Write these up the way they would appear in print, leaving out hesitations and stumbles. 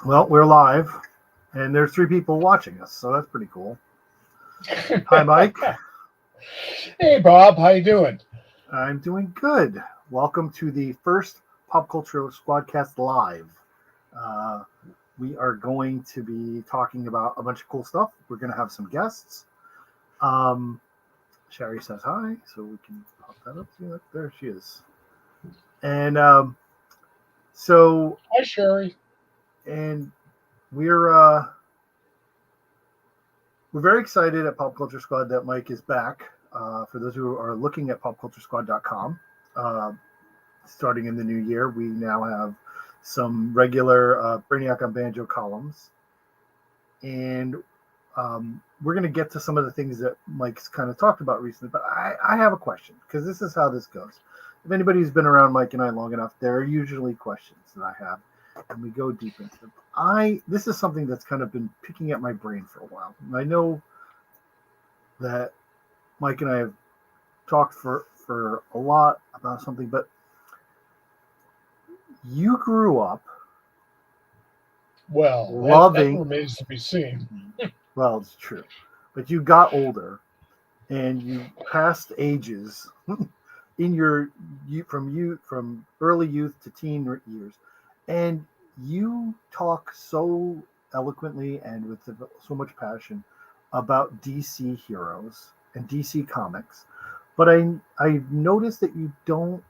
Well, we're live, and there's 3 people watching us, so that's pretty cool. Hi, Mike. Hey, Bob, how you doing? I'm doing good. Welcome to the first Pop Culture SquadCast Live. Uh, we are going to be talking about a bunch of cool stuff. We're going to have some guests. Sherry says hi, so we can pop that up. See, there she is. And so, Hi, Sherry. and we're very excited at Pop Culture Squad that Mike is back. For those who are looking at popculturesquad.com, uh, starting in the new year, we now have some regular Brainiac on Banjo columns. And we're going to get to some of the things that Mike's kind of talked about recently. But I have a question, because this is how this goes. If anybody's been around Mike and I long enough, there are usually questions that I have, and we go deep into them. This is something that's kind of been picking at my brain for a while. And I know that Mike and I have talked for a lot about something, but you grew up Well, that loving, remains to be seen. well, it's true, but you got older and you passed ages in from early youth to teen years, and you talk so eloquently and with so much passion about DC heroes and DC comics, but I noticed that you don't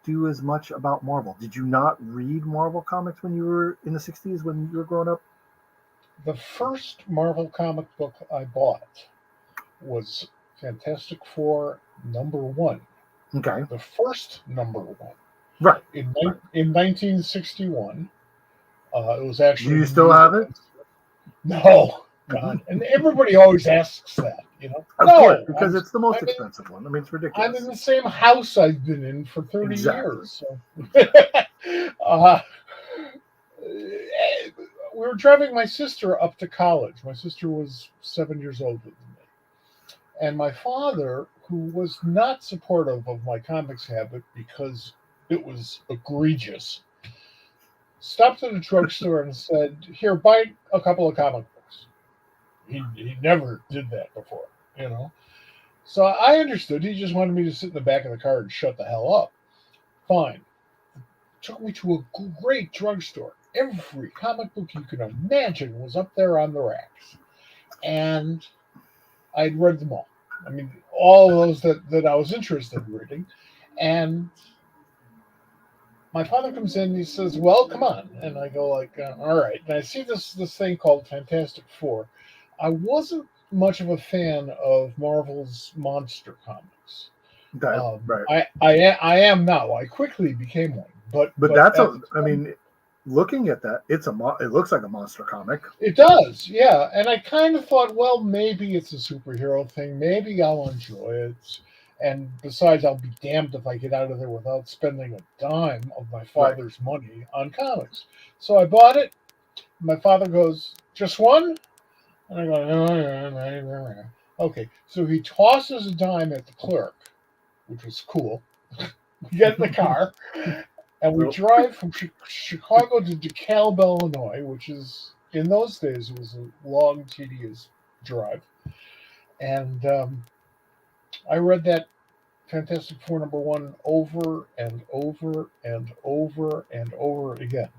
do as much about Marvel. Did you not read Marvel comics when you were in the '60s when you were growing up? The first Marvel comic book I bought was Fantastic Four #1. Okay, The first #1 right, in right. in 1961. It was Do actually you still have it? no, Mm-hmm. God, and everybody always asks that. Of course, No, because it's the most I'm in expensive one. I mean, it's I'm in ridiculous. the same house I've been in for 30 Exactly. years. So, Exactly. uh, we were driving my sister up to college. My sister was 7 years older than me. And my father, who was not supportive of my comics habit because it was egregious, stopped at a drugstore and said, "Here, buy a couple of comic books." He never did that before, you know. So I understood. He just wanted me to sit in the back of the car and shut the hell up. Fine. Took me to a great drugstore. Every comic book you could imagine was up there on the racks. And I'd read them all. I mean, all those that I was interested in reading. And my father comes in and he says, "Well, come on." And I go like, "All right." And I see this thing called Fantastic Four. I wasn't much of a fan of Marvel's monster comics. Okay, right. I am now. I quickly became one, but But but that's at a. the I time, mean, looking at that, it looks like a monster comic. it does, yeah. And I kind of thought, well, maybe it's a superhero thing. Maybe I'll enjoy it. And besides, I'll be damned if I get out of there without spending a dime of my Right. father's money on comics. So I bought it. My father goes, "Just one?" And I go, "No, no, no, no, no." Okay. So he tosses a dime at the clerk, which was cool. We get in the car and we So, drive from Chicago to DeKalb, Illinois, which is in those days it was a long, tedious drive. And I read that Fantastic Four #1 over and over and over and over again.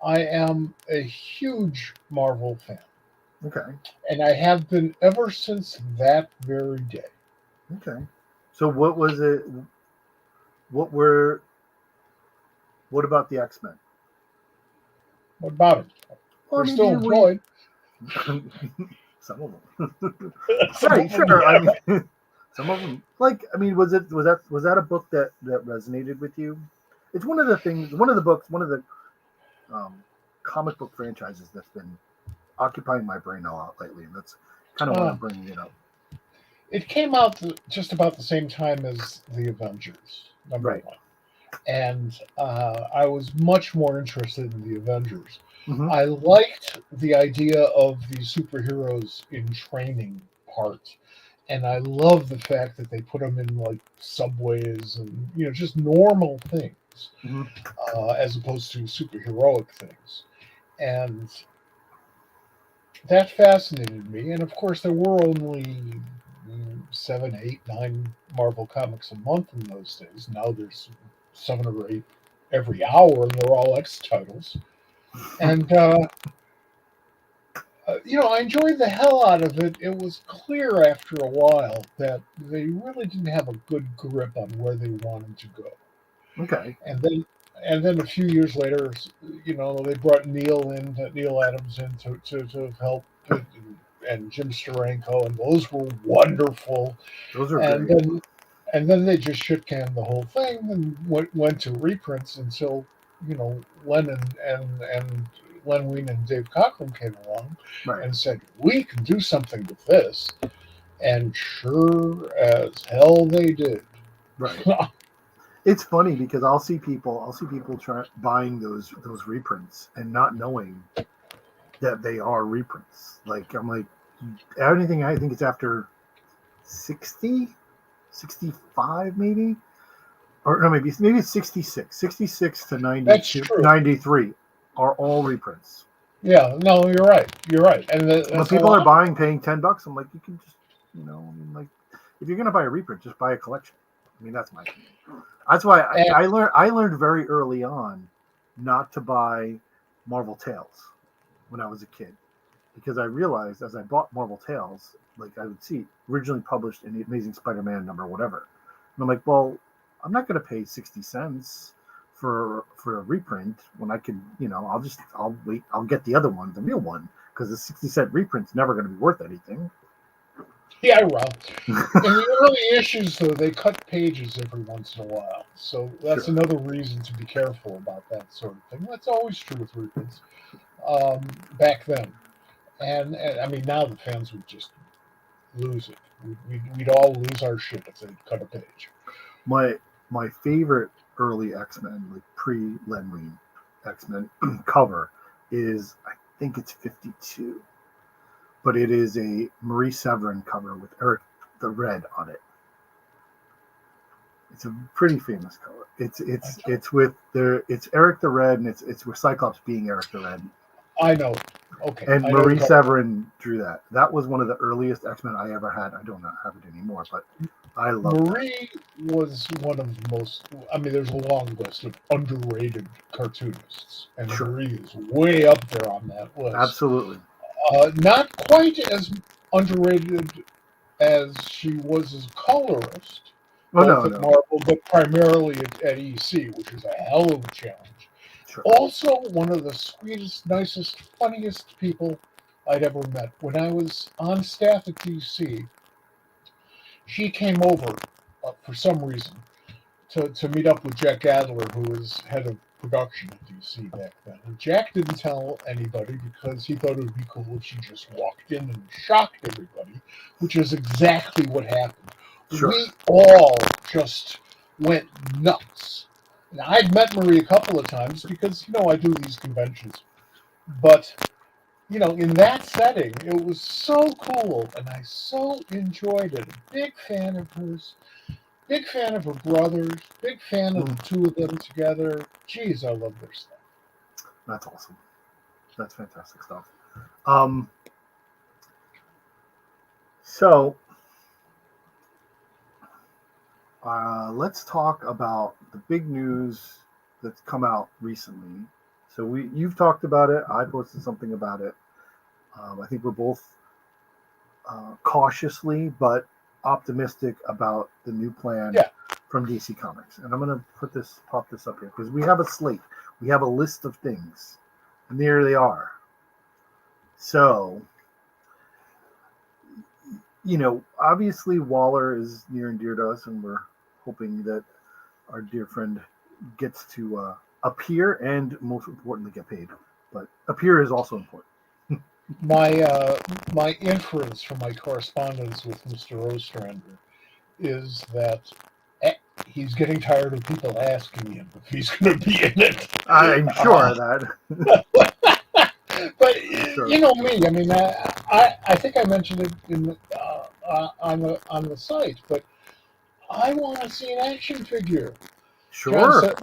I am a huge Marvel fan, okay. and I have been ever since that very day. Okay. So what was it? What were? What about the X-Men? What about them? Well, I They're mean, still were you? employed. Some of them. Some Right. of them, Sure. I yeah. mean, some of them. Like, I mean, was that a book that resonated with you? It's one of the things. One of the books. One of the um, comic book franchises that's been occupying my brain a lot lately, and that's kind of why Uh, I'm bringing it up. it came out just about the same time as the Avengers Right. #1, and I was much more interested in the Avengers. Hmm. I liked the idea of the superheroes in training part, and I love the fact that they put them in like subways and just normal things Hmm. as opposed to superheroic things. And that fascinated me. And of course, there were only 7, 8, 9 Marvel comics a month in those days. Now there's 7 or 8 every hour, and they're all X titles. And I enjoyed the hell out of it. It was clear after a while that they really didn't have a good grip on where they wanted to go. Okay. And then a few years later, they brought Neil Adams in to help, and Jim Steranko, and those were wonderful. Those are And great. then they just shit canned the whole thing and went to reprints until Lennon and Len Wein and Dave Cockrum came along Right. and said, we can do something with this. And sure as hell they did. Right. It's funny because I'll see people buying those reprints and not knowing that they are reprints. Like I'm like, anything I think it's after 60, 65 maybe, or no, maybe it's 66 to That's 92, true. 93 are all reprints. Yeah, no, you're right. You're right. And When people are paying $10, I'm like, you can just, like, if you're gonna buy a reprint, just buy a collection. I mean, that's my opinion. That's why I learned very early on not to buy Marvel Tales when I was a kid, because I realized as I bought Marvel Tales, like I would see originally published in the Amazing Spider-Man number, whatever, and I'm like, well, I'm not going to pay 60 cents for a reprint when I can, I'll wait, I'll get the other one, the real one, because the 60-cent reprint's never going to be worth anything. Yeah, well, in the early issues, though, they cut pages every once in a while. So that's another reason to be careful about that sort of thing. That's always true with reprints back then. And I mean, now the fans would just lose it. We'd all lose our shit if they cut a page. My favorite early X-Men, like pre-Len Wein X-Men cover is, I think it's 52. But it is a Marie Severin cover with Eric the Red on it. It's a pretty famous cover. It's Eric the Red, and it's with Cyclops being Eric the Red. I know. Okay. And Marie Severin drew that. That was one of the earliest X-Men I ever had. I don't have it anymore, but I love Marie was one of the most. I mean, there's a long list of underrated cartoonists, and Marie is way up there on that list. Absolutely. Not quite as underrated as she was as a colorist, at Marvel, but primarily at EC, which is a hell of a challenge. Sure. Also, one of the sweetest, nicest, funniest people I'd ever met. When I was on staff at DC, she came over for some reason to meet up with Jack Adler, who was head of production at DC back then. And Jack didn't tell anybody because he thought it would be cool if she just walked in and shocked everybody, which is exactly what happened. Sure. We all just went nuts. And I'd met Marie a couple of times because, I do these conventions. But, in that setting, it was so cool, and I so enjoyed it. A big fan of hers. Big fan of her brothers. Big fan of the two of them together. Jeez, I love their stuff. That's awesome. That's fantastic stuff. So let's talk about the big news that's come out recently. So you've talked about it. I posted something about it. I think we're both cautiously but optimistic about the new plan from DC Comics. And I'm going to pop this up here because we have a slate. We have a list of things. And there they are. So, obviously Waller is near and dear to us, and we're hoping that our dear friend gets to appear and, most importantly, get paid. But appear is also important. My inference from my correspondence with Mr. Ostrander is that he's getting tired of people asking him if he's going to be in it. I'm sure of that. But you know me. I mean, I think I mentioned it on the site, but I want to see an action figure. Sure.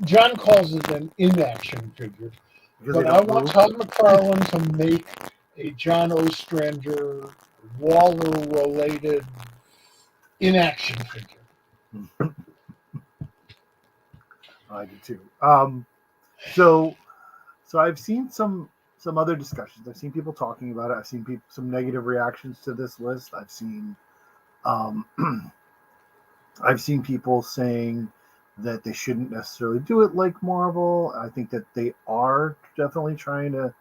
John calls it an inaction figure. But I want Todd McFarlane to make a John Ostrander, Waller-related in-action figure. I did too. So I've seen some other discussions. I've seen people talking about it. I've seen some negative reactions to this list. I've seen um, I've seen people saying that they shouldn't necessarily do it like Marvel. I think that they are definitely trying to,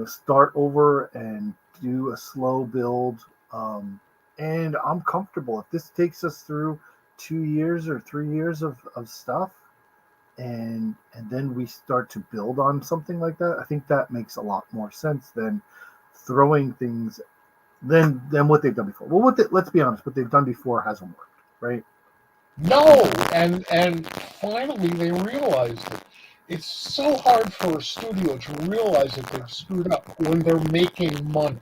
start over and do a slow build. And I'm comfortable if this takes us through 2 years or 3 years of stuff, and then we start to build on something like that. I think that makes a lot more sense than throwing things than what they've done before. Well, let's be honest, what they've done before hasn't worked, right? No, and finally they realized it. It's so hard for a studio to realize that they've screwed up when they're making money.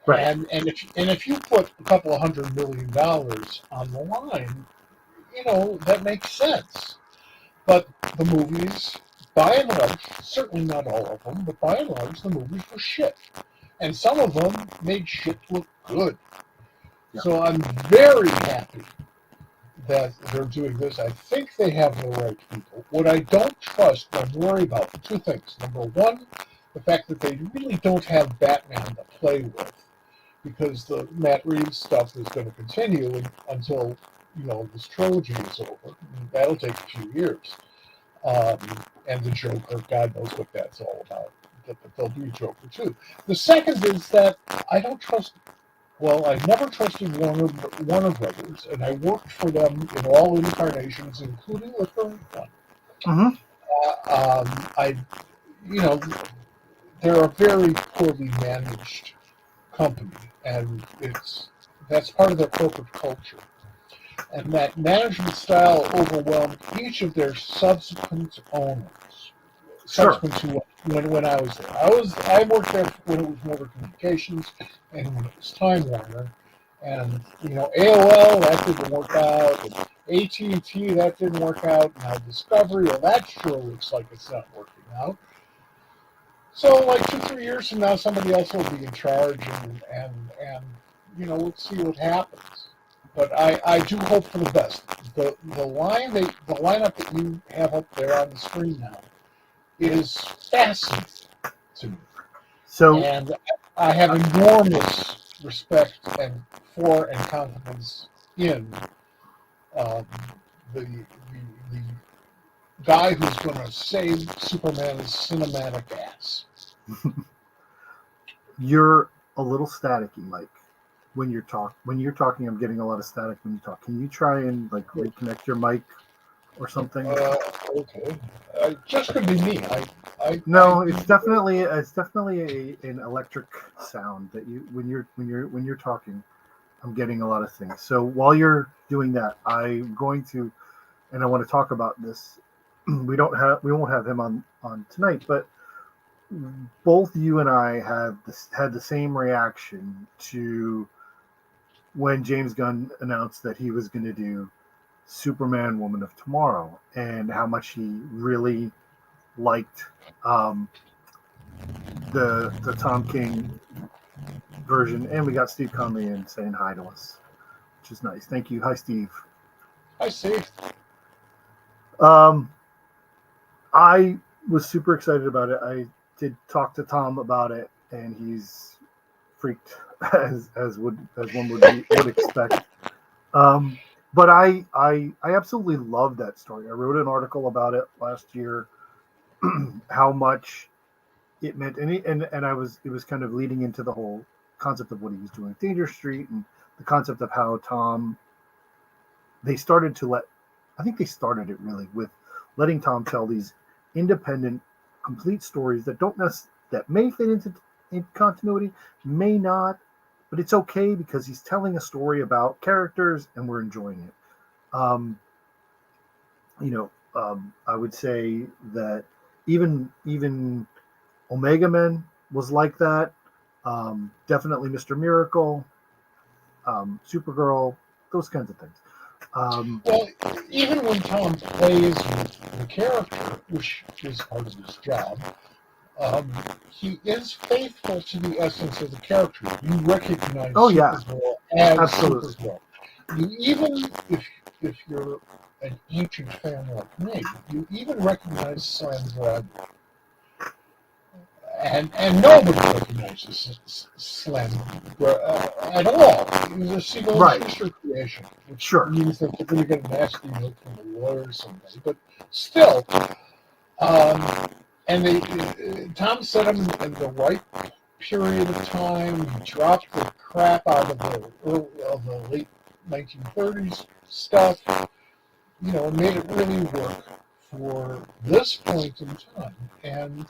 Right. And if you put a couple of $100 million on the line, that makes sense. But the movies, by and large, certainly not all of them, but by and large, the movies were shit. And some of them made shit look good. Yeah. So I'm very happy that they're doing this. I think they have the right people. What I don't trust, I'm worried about two things. Number one, the fact that they really don't have Batman to play with, because the Matt Reeves stuff is going to continue until this trilogy is over. That'll take a few years. And the Joker, God knows what that's all about. But they'll do Joker too. The second is that I don't trust. Well, I never trusted Warner Brothers, and I worked for them in all incarnations, including the current one. Mm-hmm. I, they're a very poorly managed company, and that's part of their corporate culture. And that management style overwhelmed each of their subsequent owners. Sure. Subsequent to when I was there, I worked there when it was Motor Communications and when it was Time Warner, and AOL that didn't work out, and AT&T that didn't work out. Now Discovery, well, that sure looks like it's not working out. So like 2-3 years from now, somebody else will be in charge, and we'll see what happens. But I do hope for the best. The lineup that you have up there on the screen now is fascinating to me. So, And I have enormous respect for and confidence in um, the guy who's going to save Superman's cinematic ass. you're a little staticky, Mike. When you're talking, I'm getting a lot of static when you talk. Can you try and reconnect your mic or something? Okay. Just could be me. No, it's definitely an electric sound that when you're talking, I'm getting a lot of things. So while you're doing that, I'm going to, and I want to talk about this. We won't have him on tonight, but both you and I had the same reaction to when James Gunn announced that he was going to do Superman Woman of Tomorrow, and how much he really liked the Tom King version. And we got Steve Conley in saying hi to us, which is nice. Thank you. Hi, Steve. Hi, Steve. I was super excited about it. I did talk to Tom about it, and he's freaked as one would expect. But I absolutely love that story. I wrote an article about it last year, how much it meant, and it was kind of leading into the whole concept of what he was doing with Danger Street, and the concept of how they started it really with letting Tom tell these independent, complete stories that may fit into in continuity, may not, but it's okay because he's telling a story about characters and we're enjoying it. I would say that even Omega Men was like that. Definitely Mr. Miracle, Supergirl, those kinds of things. Well, even when Tom plays the character, which is part of his job, he is faithful to the essence of the character. You recognize Oh, yeah. Supergirl as Absolutely. Supergirl. You even, if you're an ancient fan like me, you even recognize Slam Bradley. And nobody recognizes Slam at all. It was a Siegel Right. and Schuster creation, which Sure. means that they're going to get a nasty look from the lawyer someday. But still, and Tom set him in the right period of time. He dropped the crap out of the late 1930s stuff. You know, made it really work for this point in time, and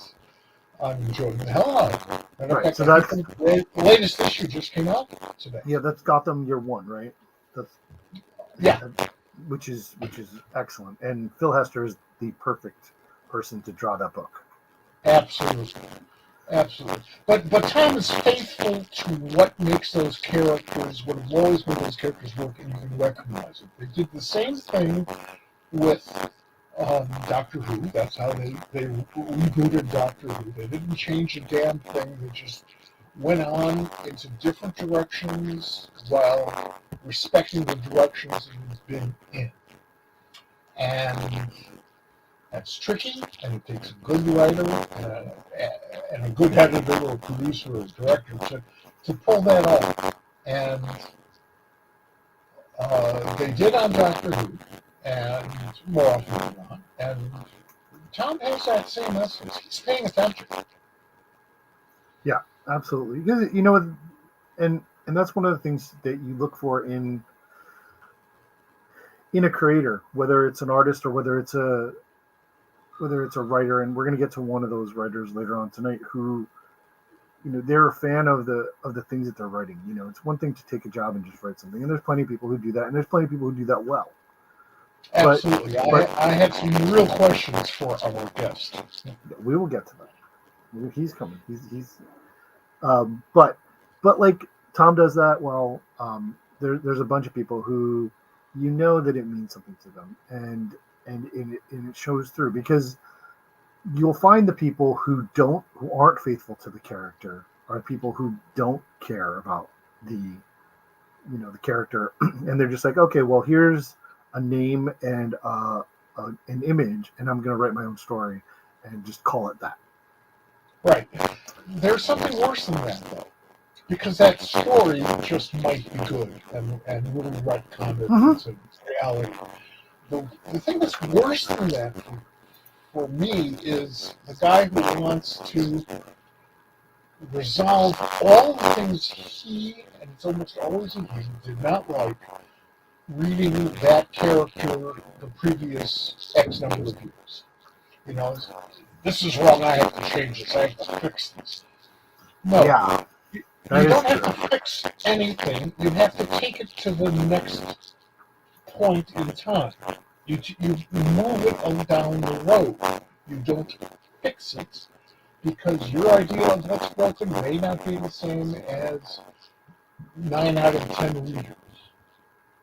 I'm enjoying the hell out of it. And Right, in fact, so I that's think the latest issue just came out today. yeah, that's Gotham Year One, right? That's Yeah, which is excellent, and Phil Hester is the perfect person to draw that book. absolutely, absolutely. But Tom is faithful to what makes those characters, what have always made those characters work, and you can recognize it. They did the same thing with Doctor Who. That's how they rebooted Doctor Who. They didn't change a damn thing. They just went on into different directions while respecting the directions it had been in. And that's tricky, and it takes a good writer and a good editor or producer or director to pull that off. And they did on Doctor Who, and more often than not. And Tom has that same message. He's paying attention. Yeah, absolutely. Because you know, and that's one of the things that you look for in a creator, whether it's an artist or whether it's a writer. And we're going to get to one of those writers later on tonight who, you know, they're a fan of the things that they're writing. You know, it's one thing to take a job and just write something, and there's plenty of people who do that, and there's plenty of people who do that well. Absolutely. I had some real questions for our guest. We will get to that. He's coming. He's but like Tom does that well. There's a bunch of people who, you know, that it means something to them, and it shows through, because you'll find the people who aren't faithful to the character are people who don't care about the character, and they're just like, okay, well, here's a name and an image, and I'm going to write my own story and just call it that. Right. There's something worse than that, though, because that story just might be good and really retcon it into reality. The thing that's worse than that for me is the guy who wants to resolve all the things he, and it's almost always a he, did not like reading that character the previous X number of years. You know, this is wrong, I have to change this, I have to fix this. No, Yeah, you don't have to fix anything, you have to take it to the next point in time. You move it down the road. You don't fix it, because your idea of what's broken may not be the same as 9 out of 10 readers.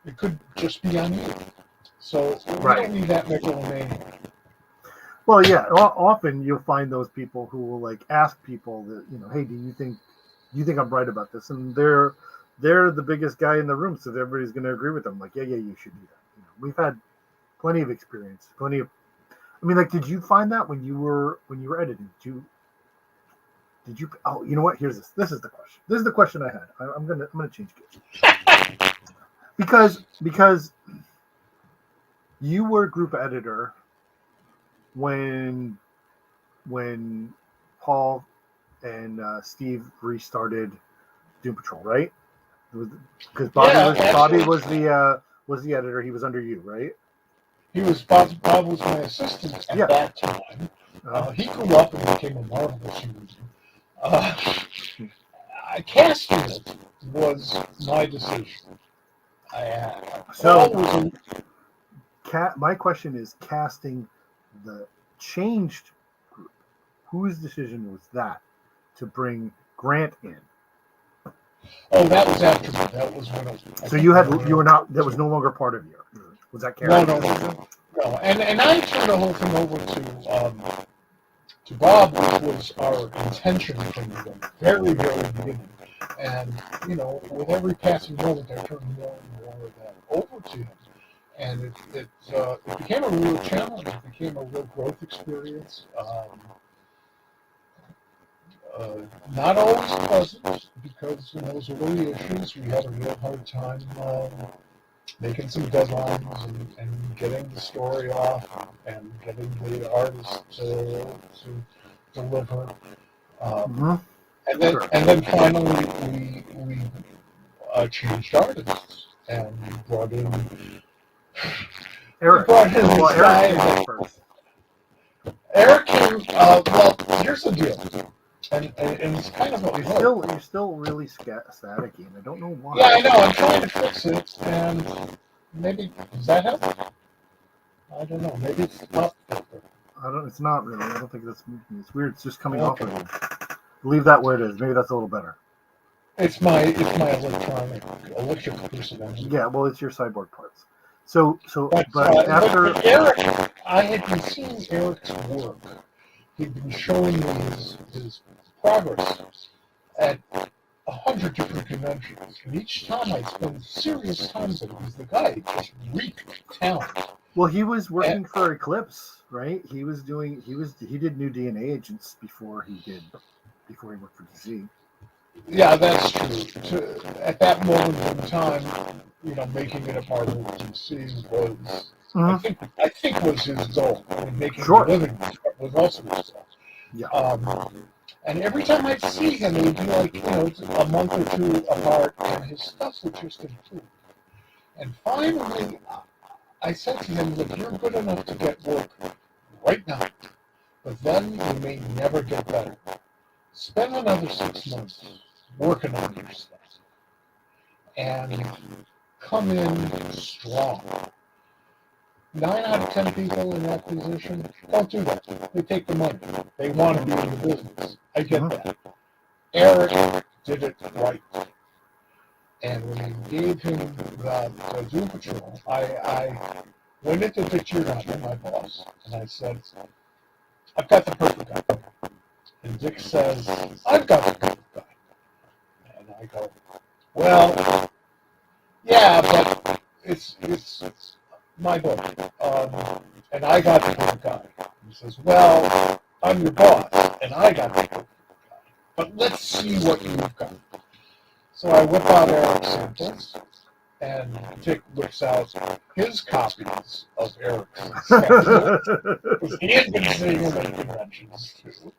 It could just be on you. So we don't need that megalomania. Well, yeah. Often you'll find those people who will like ask people that, you know, hey, do you think I'm right about this? And they're the biggest guy in the room, so everybody's going to agree with them. Like, yeah, you should do that. You know, we've had plenty of experience, I mean, like, did you find that when you were editing? Did you? Oh, you know what? Here's this. This is the question. This is the question I had. I'm gonna change gears because you were group editor when Paul and Steve restarted Doom Patrol, right? Because Bobby was the editor. He was under you, right? He was Bob was my assistant at that time. He grew up and became a marvelous human being. Casting it was my decision. My question is, casting the changed group, whose decision was that to bring Grant in? Oh, that was after me. That was when you were not. That was no longer part of you. Was that Karen? No. And I turned the whole thing over to Bob, which was our intention from the very, very beginning. And, with every passing moment, I turned more and more of that over to him. And it became a real challenge. It became a real growth experience. Not always pleasant, because in those early issues, we had a real hard time making some deadlines and getting the story off and getting the artist to deliver. And then finally we changed artists and brought in Eric. this Well, guy. Eric came first. Eric came. Well, here's the deal, and it's kind of what we hope. You're still really staticky, and I don't know why. Yeah, I know. I'm trying to fix it, and maybe does that help? I don't know. Maybe it's not. It's not really. I don't think that's moving. It's weird. It's just coming off of you. Leave that where it is. Maybe that's a little better. It's my electric personality. Yeah, well, it's your cyborg parts. But after Eric, I had been seeing Eric's work. He'd been showing me his progress at 100 different conventions, and each time I'd spend serious time with him because the guy just reeked talent. Well, he was working for Eclipse, right? He did New DNA Agents before he worked for DC. Yeah, that's true. At that moment in time, making it a part of DC was, I think was his goal. And making a living was also his goal. Yeah. And every time I'd see him, it would be like, a month or two apart, and his stuff would just improve. And finally, I said to him, look, you're good enough to get work right now, but then you may never get better. Spend another 6 months working on your stuff and come in strong. 9 out of 10 people in that position don't do that. They take the money. They want to be in the business. I get that. Eric did it right. And when I gave him the Doom Patrol, I went into Dick Giordano, my boss, and I said, I've got the perfect guy. And Dick says, I've got the perfect guy. And I go, well, yeah, but it's my book. And I got the perfect guy. He says, well, I'm your boss, and I got the perfect guy. But let's see what you've got. So I whip out Eric's samples, and Dick whips out his copies of Eric's samples, because he had been seeing him at conventions too.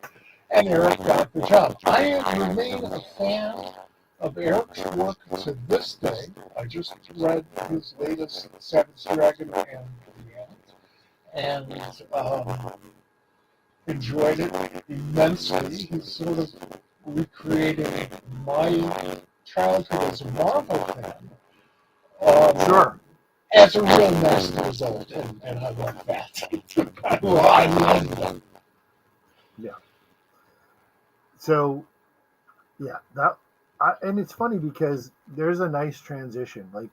And Eric got the job. I remain a fan of Eric's work to this day. I just read his latest Seventh Dragon and enjoyed it immensely. He's sort of recreating my childhood as a Marvel fan. Sure. As a real nasty result, and I love that. I love that. Yeah. So, yeah, and it's funny because there's a nice transition. Like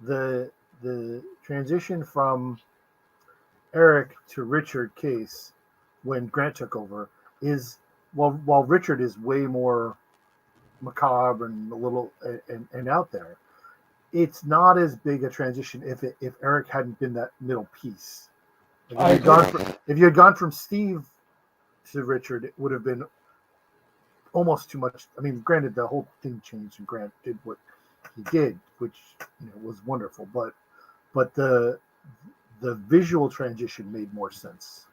the transition from Eric to Richard Case when Grant took over is while Richard is way more macabre and a little and out there, it's not as big a transition if Eric hadn't been that middle piece. Like if you had gone from Steve to Richard, it would have been almost too much. I mean, granted, the whole thing changed and Grant did what he did, which was wonderful. But the visual transition made more sense.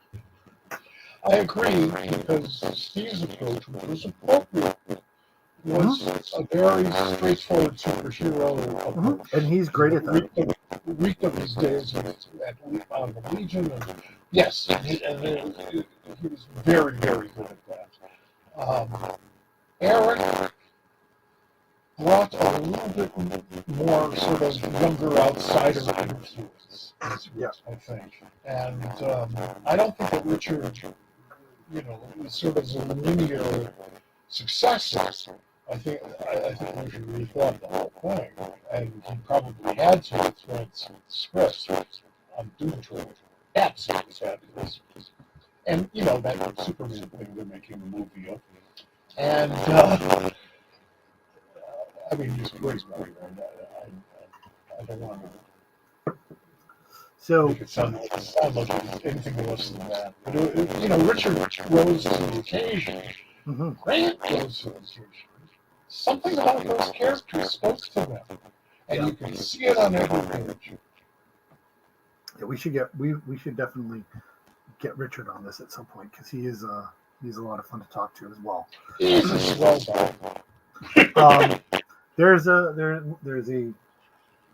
I agree, because Steve's approach, which was appropriate, was a very straightforward superhero approach. And he's great at that. Reeked of his days on the Legion, and yes, and he was very, very good at that. Eric brought a little bit more sort of younger outsider influence, I think. And I don't think that Richard, was sort of a linear success. I think Richard rethought the whole thing, and he probably had to thread some scripts on Doom Patrol. Absolutely fabulous. and that Superman thing they're making a movie of, and I mean, just great movie. I don't want to So make it sound like it's anything less than that. But Richard rose to the occasion. mhm. Grant rose to the occasion. Something about those characters spoke to them, and you can see it on every page. Yeah, we should definitely get Richard on this at some point because he's a lot of fun to talk to as well. He's a swell guy. There's a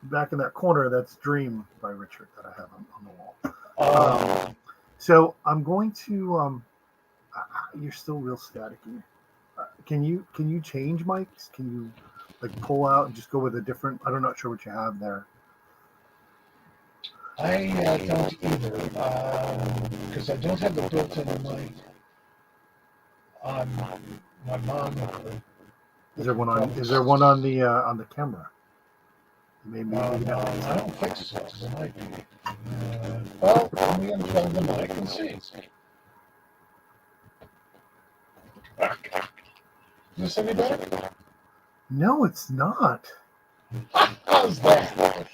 back in that corner that's Dream by Richard that I have on the wall. So I'm going to you're still real staticky. Can you change mics? Can you like pull out and just go with a different? I'm not sure what you have there. I don't either, because I don't have the built-in mic on my monitor. Is there one on the camera? Maybe I don't think so. There might be. Well, let me unplug the mic and see. Is this any better? No, it's not. How's that?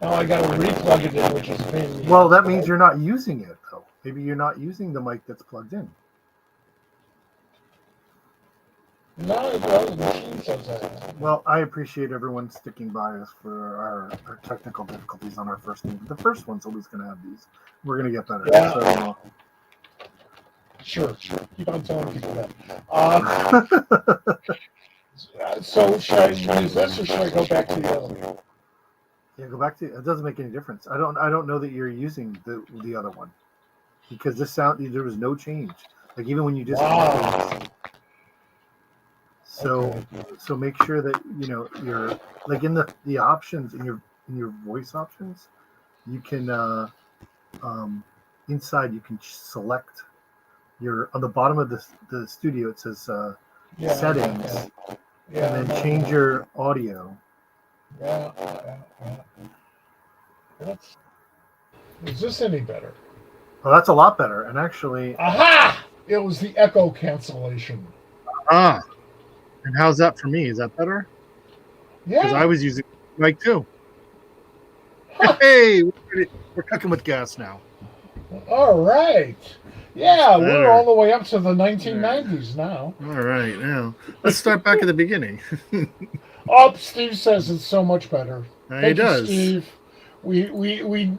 Now I gotta replug it in, which is a pain in the Well, that ass. means you're not using it though. Maybe you're not using the mic that's plugged in. No, the machine says that. Well, I appreciate everyone sticking by us for our technical difficulties on our first one. The first one's always going to have these. We're going to get better. Yeah. So, Sure. Keep on telling people that. So should I use this or should I go back to the other one? yeah, go back to it. Doesn't make any difference. I don't know that you're using the other one because this sound there was no change. Like even when you just so make sure that you're like in the options in your voice options, you can inside you can select your on the bottom of the studio it says settings and then change your audio. Is this any better? Well, that's a lot better. And actually, Aha! It was the echo cancellation. And how's that for me? Is that better? Yeah. Because I was using mic too. Huh. Hey, we're cooking with gas now. All right. Yeah, we're all the way up to the 1990s now. All right, now let's start back at the beginning. Steve says it's so much better. He does. Steve. We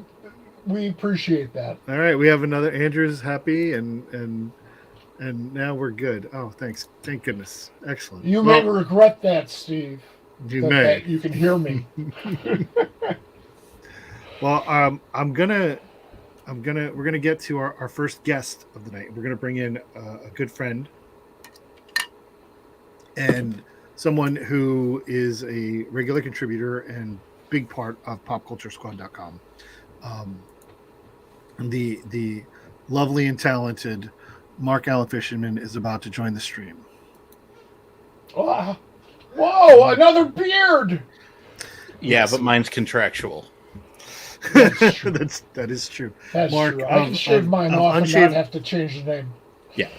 appreciate that. All right, we have another Andrew's happy and now we're good. Oh, thanks. Thank goodness. Excellent. You may regret that, Steve. You may. That you can hear me. Well, we're gonna get to our first guest of the night. We're gonna bring in a good friend and someone who is a regular contributor and big part of popculturesquad.com. The lovely and Marc Fishman is about to join the stream. Oh, whoa, another beard! Yeah, but mine's contractual. That is true. That's Marc, true. I can shave mine off and not have to change the name. Yeah.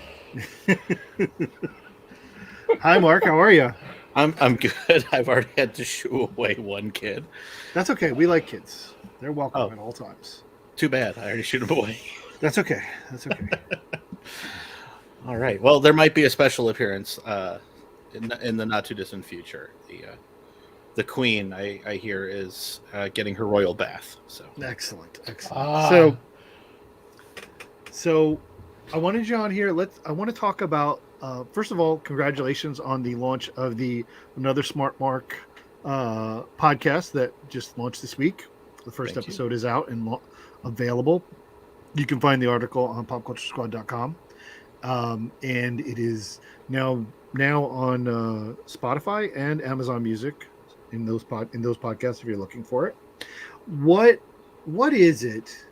Hi, Marc. How are you? I'm good. I've already had to shoo away one kid. That's okay. We like kids. They're welcome at all times. Too bad. I already shooed him away. That's okay. That's okay. All right. Well, there might be a special appearance in the not too distant future. The Queen, I hear, is getting her royal bath. So excellent. So I wanted you on here. I want to talk about first of all, congratulations on the launch of another Smart Marc podcast that just launched this week. The first episode is out and available. You can find the article on popculturesquad.com. And it is now on Spotify and Amazon Music in those podcasts if you're looking for it. What is it?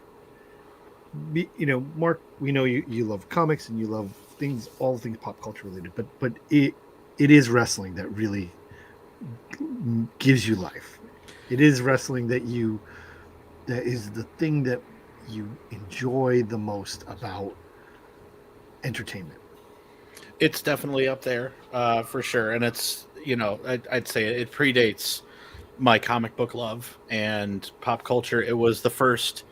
Marc, we know you love comics and you love all things pop culture related, but it is wrestling that really gives you life. It is wrestling that is the thing that you enjoy the most about entertainment? It's definitely up there, for sure. And it's, I'd say it predates my comic book love and pop culture. It was the first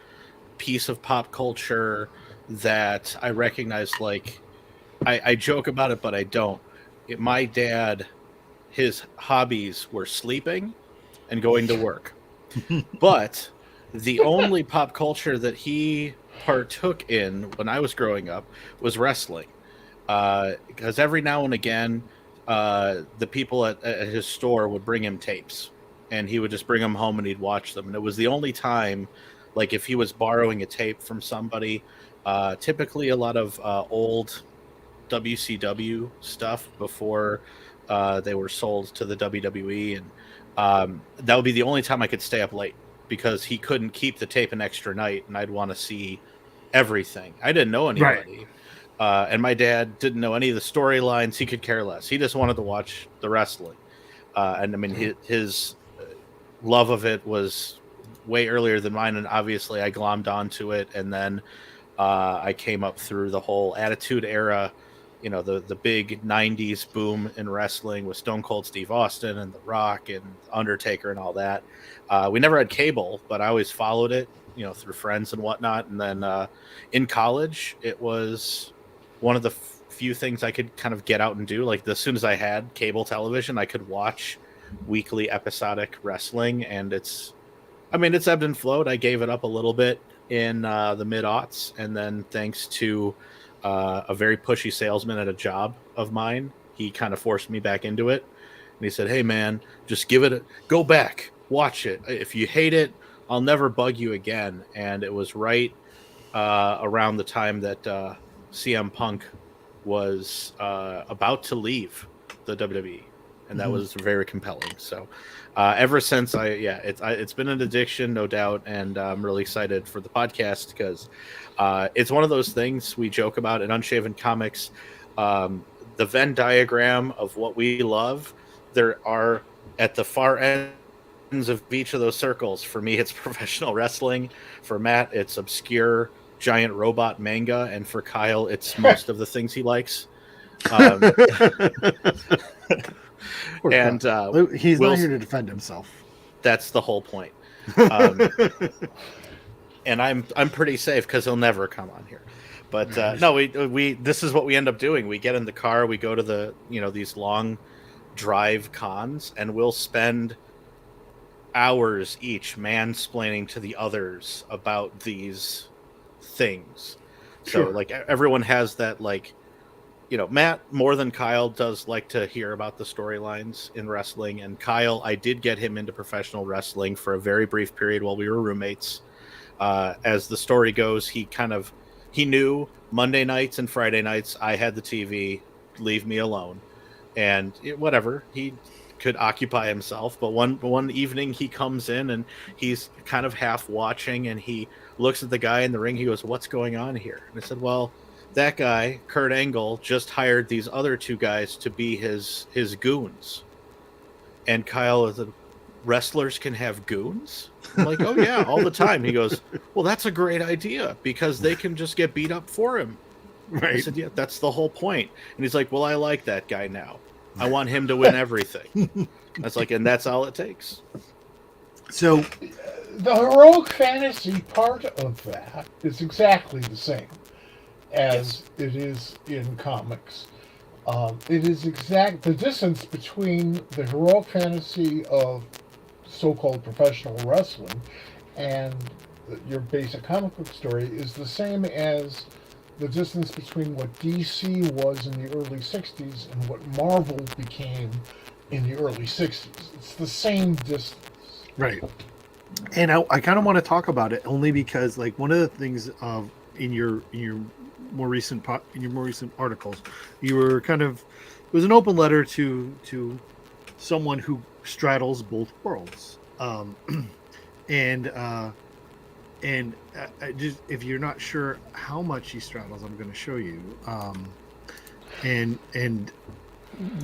piece of pop culture that I recognized. Like, I joke about it, but I don't. My dad, his hobbies were sleeping and going to work. But the only pop culture that he partook in when I was growing up was wrestling. Because every now and again, the people at his store would bring him tapes, and he would just bring them home and he'd watch them. And it was the only time, like if he was borrowing a tape from somebody, typically a lot of old WCW stuff before they were sold to the WWE, and that would be the only time I could stay up late because he couldn't keep the tape an extra night, and I'd want to see everything. I didn't know anybody, and my dad didn't know any of the storylines. He could care less. He just wanted to watch the wrestling, and I mean his love of it was way earlier than mine, and obviously I glommed onto it, and then I came up through the whole Attitude Era, the big 90s boom in wrestling with Stone Cold Steve Austin and The Rock and Undertaker and all that. We never had cable, but I always followed it, through friends and whatnot. And then in college, it was one of the few things I could kind of get out and do. Like, as soon as I had cable television, I could watch weekly episodic wrestling. And it's ebbed and flowed. I gave it up a little bit in the mid-aughts, and then thanks to a very pushy salesman at a job of mine, he kind of forced me back into it. And he said, "Hey man, just go back, watch it. If you hate it, I'll never bug you again." And it was right around the time that CM Punk was about to leave the WWE, and that was very compelling. So ever since, it's been an addiction, no doubt, and I'm really excited for the podcast because it's one of those things we joke about in Unshaven Comics. The Venn diagram of what we love, there are at the far ends of each of those circles. For me, it's professional wrestling. For Matt, it's obscure giant robot manga, and for Kyle, it's most of the things he likes. And he's not here to defend himself. That's the whole point. And I'm pretty safe because he'll never come on here. But no, we this is what we end up doing. We get in the car, we go to the these long drive cons, and we'll spend hours each mansplaining to the others about these things. So like everyone has that, like, Matt, more than Kyle, does like to hear about the storylines in wrestling. And Kyle, I did get him into professional wrestling for a very brief period while we were roommates. As the story goes, he knew Monday nights and Friday nights I had the TV, leave me alone. And whatever, he could occupy himself. But one evening he comes in and he's kind of half watching, and he looks at the guy in the ring. He goes, "What's going on here?" And I said, "Well, that guy, Kurt Angle, just hired these other two guys to be his goons." And Kyle said, "Wrestlers can have goons?" I'm like, "Oh yeah, all the time." He goes, "Well, that's a great idea because they can just get beat up for him." Right. I said, "Yeah, that's the whole point." And he's like, "Well, I like that guy now. I want him to win everything." That's like, and that's all it takes. So the heroic fantasy part of that is exactly the same as it is in comics. It is the distance between the heroic fantasy of so-called professional wrestling and your basic comic book story is the same as the distance between what DC was in the early 60s and what Marvel became in the early 60s. It's the same distance. Right. And I kind of want to talk about it only because, like, one of the things in your more recent articles, you were kind of, it was an open letter to someone who straddles both worlds, and just, if you're not sure how much he straddles, I'm going to show you. And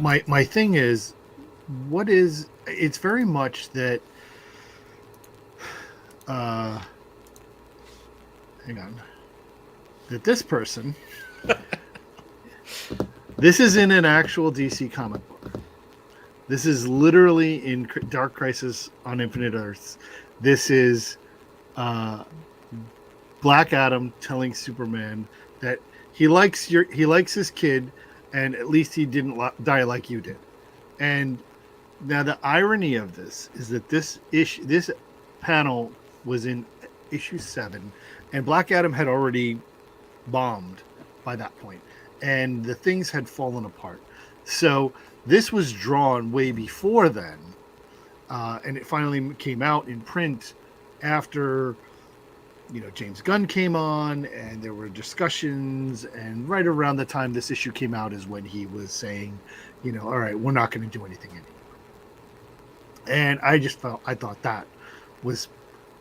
my thing is, it's very much that. hang on, that this person, this is in an actual DC comic book. This is literally in Dark Crisis on Infinite Earths. This is Black Adam telling Superman that he likes his kid, and at least he didn't die like you did. And now the irony of this is that this panel was in issue 7, and Black Adam had already bombed by that point, and the things had fallen apart. So this was drawn way before then, and it finally came out in print after, James Gunn came on, and there were discussions, and right around the time this issue came out is when he was saying, all right, we're not going to do anything anymore. And I thought that was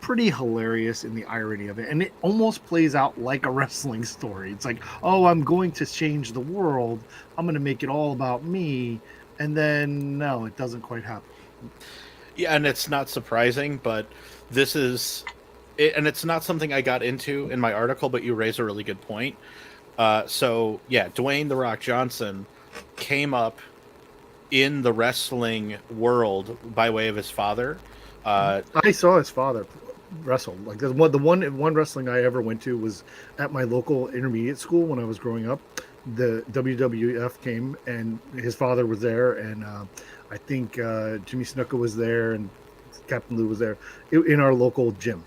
pretty hilarious in the irony of it, and it almost plays out like a wrestling story. It's like, oh, I'm going to change the world, I'm going to make it all about me, and then no, it doesn't quite happen. Yeah, and it's not surprising, but this is it, and it's not something I got into in my article, but you raise a really good point. So yeah, Dwayne "The Rock" Johnson came up in the wrestling world by way of his father. I saw his father wrestle. Like the one wrestling I ever went to was at my local intermediate school when I was growing up. The WWF came, and his father was there, and I think Jimmy Snuka was there, and Captain Lou was there in our local gym,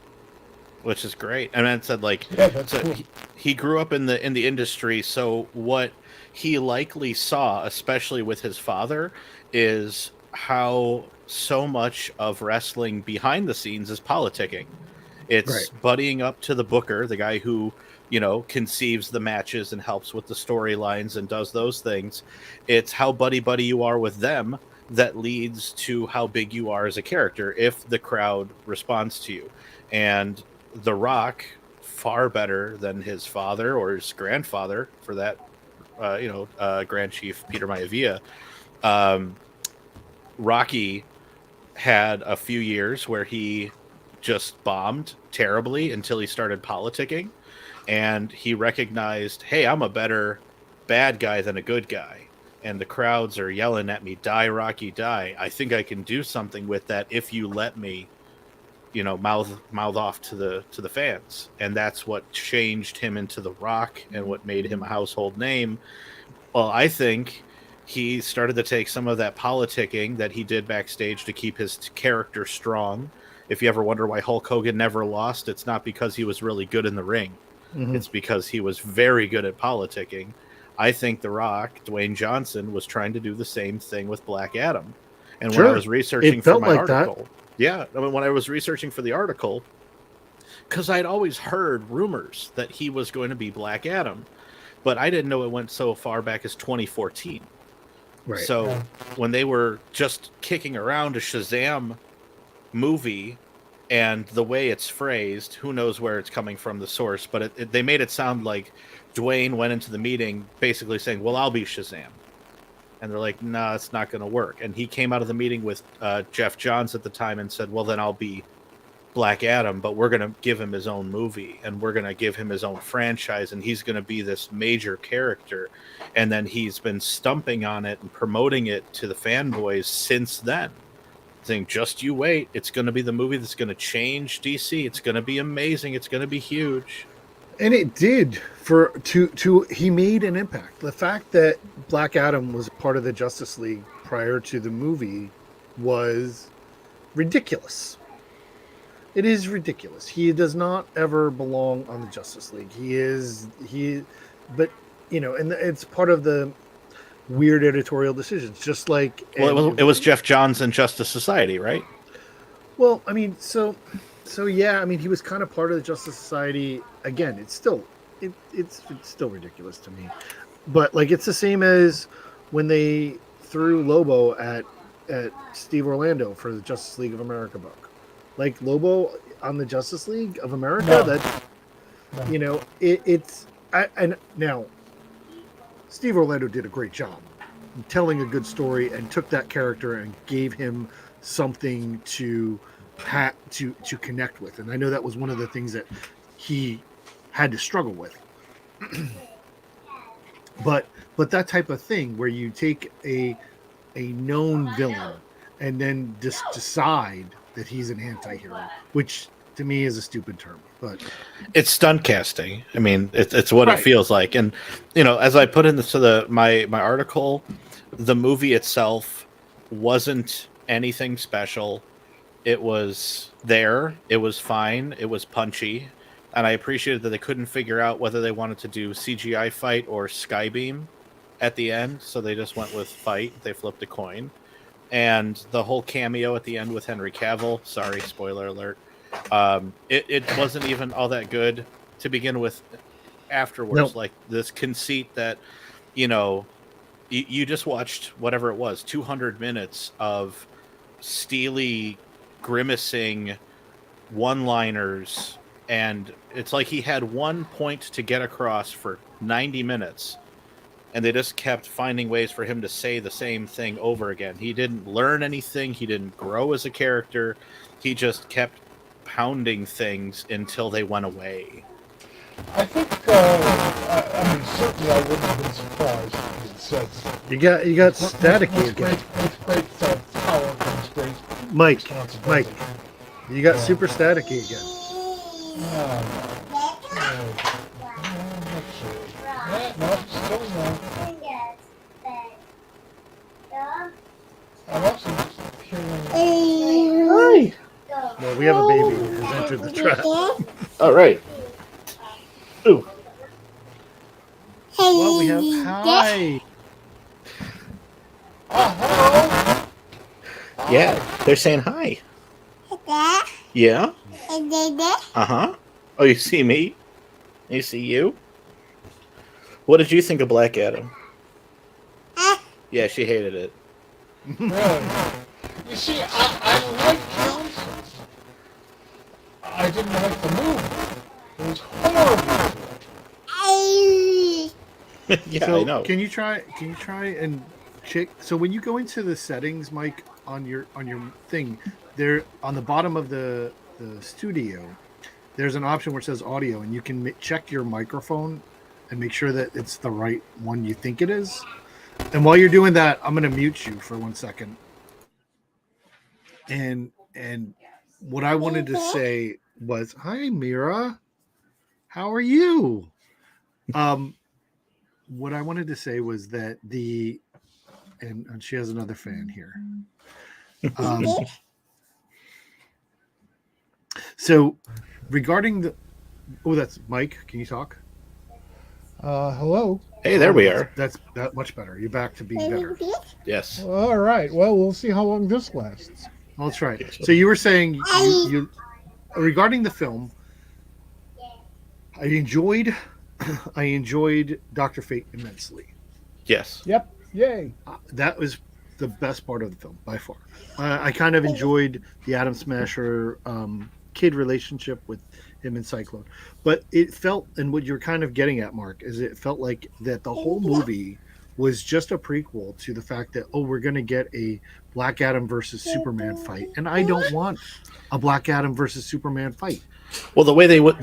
which is great. And it said Cool. he grew up in the industry, so what he likely saw, especially with his father, is how so much of wrestling behind the scenes is politicking. It's right. Buddying up to the booker, the guy who, conceives the matches and helps with the storylines and does those things. It's how buddy you are with them that leads to how big you are as a character if the crowd responds to you. And The Rock, far better than his father or his grandfather, for that, Grand Chief Peter Maivia. Rocky had a few years where he just bombed terribly until he started politicking, and he recognized, hey, I'm a better bad guy than a good guy, and the crowds are yelling at me, die Rocky die. I think I can do something with that if you let me, mouth off to the fans. And that's what changed him into The Rock and what made him a household name. Well, I think he started to take some of that politicking that he did backstage to keep his character strong. If you ever wonder why Hulk Hogan never lost, it's not because he was really good in the ring. Mm-hmm. It's because he was very good at politicking. I think The Rock, Dwayne Johnson, was trying to do the same thing with Black Adam. And sure. When I was researching for my article, that. Yeah, when I was researching for the article, because I'd always heard rumors that he was going to be Black Adam, but I didn't know it went so far back as 2014. Right. So when they were just kicking around a Shazam movie, and the way it's phrased, who knows where it's coming from, the source, but they made it sound like Dwayne went into the meeting basically saying, well, I'll be Shazam. And they're like, no, it's not going to work. And he came out of the meeting with Jeff Johns at the time and said, well, then I'll be Black Adam, but we're going to give him his own movie, and we're going to give him his own franchise, and he's going to be this major character. And then he's been stumping on it and promoting it to the fanboys since then, saying, just you wait, it's going to be the movie that's going to change DC. It's going to be amazing. It's going to be huge. And it did. He made an impact. The fact that Black Adam was part of the Justice League prior to the movie was ridiculous. It is ridiculous. He does not ever belong on the Justice League. But and it's part of the weird editorial decisions. Just like, well, it was Jeff Johns and Justice Society, right? Well, I mean, so yeah, I mean, he was kind of part of the Justice Society. Again, it's still ridiculous to me. But like, it's the same as when they threw Lobo at Steve Orlando for the Justice League of America book. Like, Lobo on the Justice League of America, and now Steve Orlando did a great job telling a good story and took that character and gave him something to connect with. And I know that was one of the things that he had to struggle with. but that type of thing where you take a known villain and then just decide that he's an anti-hero, which to me is a stupid term, but it's stunt casting. I mean, it's what it feels like. And as I put into my article, the movie itself wasn't anything special. It was there. It was fine. It was punchy. And I appreciated that they couldn't figure out whether they wanted to do CGI fight or Skybeam at the end. So they just went with fight. They flipped a coin. And the whole cameo at the end with Henry Cavill. Sorry, spoiler alert. It wasn't even all that good to begin with afterwards. Nope. Like this conceit that, you just watched whatever it was, 200 minutes of steely grimacing one-liners, and it's like he had one point to get across for 90 minutes, and they just kept finding ways for him to say the same thing over again. He didn't learn anything. He didn't grow as a character. He just kept pounding things until they went away. I think, I mean, certainly I wouldn't have been surprised if he had said you got staticky again. With great power comes great Mike, responsibility. you got super staticky again. Let's see. No, still no. I'm also hearing... Hi. Well, we have a baby who has entered the trap. All right. Ooh. Well, we have hi. Hello. Yeah, they're saying hi. Yeah? Uh-huh. Oh, you see me? You see you? What did you think of Black Adam? Yeah, she hated it. Really? You see, I like Johnson. I didn't like the movie. It was horrible. Yeah, So I know. Can you try and check? So when you go into the settings, Mike, on your thing, there on the bottom of the studio, there's an option where it says audio, and you can check your microphone and make sure that it's the right one you think it is. And while you're doing that, I'm going to mute you for 1 second. And what I wanted to say was, hi, Mira. How are you? What I wanted to say was that and she has another fan here. So regarding that's Mike. Can you talk? Hello. Hey, there we are. That's that much better. You're back to being better. Yes. All right. Well, we'll see how long this lasts. Well, that's right. So you were saying you regarding the film, I enjoyed Dr. Fate immensely. Yes. Yep. Yay. That was the best part of the film by far. I kind of enjoyed the Atom Smasher kid relationship with him and Cyclone, but it felt, and what you're kind of getting at, Mark, is it felt like that the whole movie was just a prequel to the fact that, we're going to get a Black Adam versus Superman fight, and I don't want a Black Adam versus Superman fight. Well, the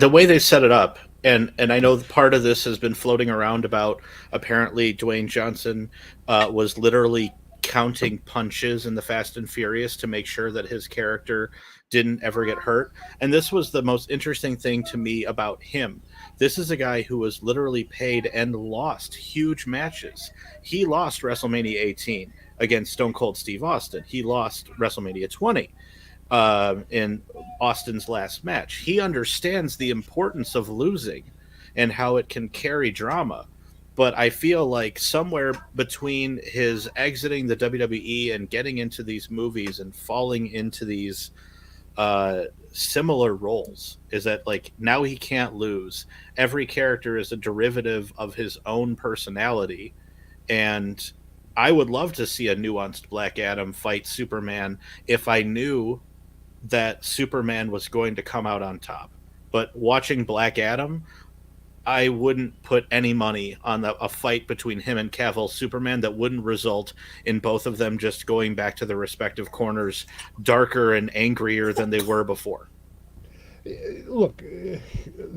way they set it up, and I know part of this has been floating around about apparently Dwayne Johnson was literally counting punches in the Fast and Furious to make sure that his character didn't ever get hurt. And this was the most interesting thing to me about him. This is a guy who was literally paid and lost huge matches. He lost WrestleMania 18 against Stone Cold Steve Austin. He lost WrestleMania 20 in Austin's last match. He understands the importance of losing and how it can carry drama. But I feel like somewhere between his exiting the WWE and getting into these movies and falling into these similar roles is that, like, now he can't lose. Every character is a derivative of his own personality. And I would love to see a nuanced Black Adam fight Superman if I knew that Superman was going to come out on top. But watching Black Adam, I wouldn't put any money on a fight between him and Cavill Superman that wouldn't result in both of them just going back to their respective corners darker and angrier than they were before. Look,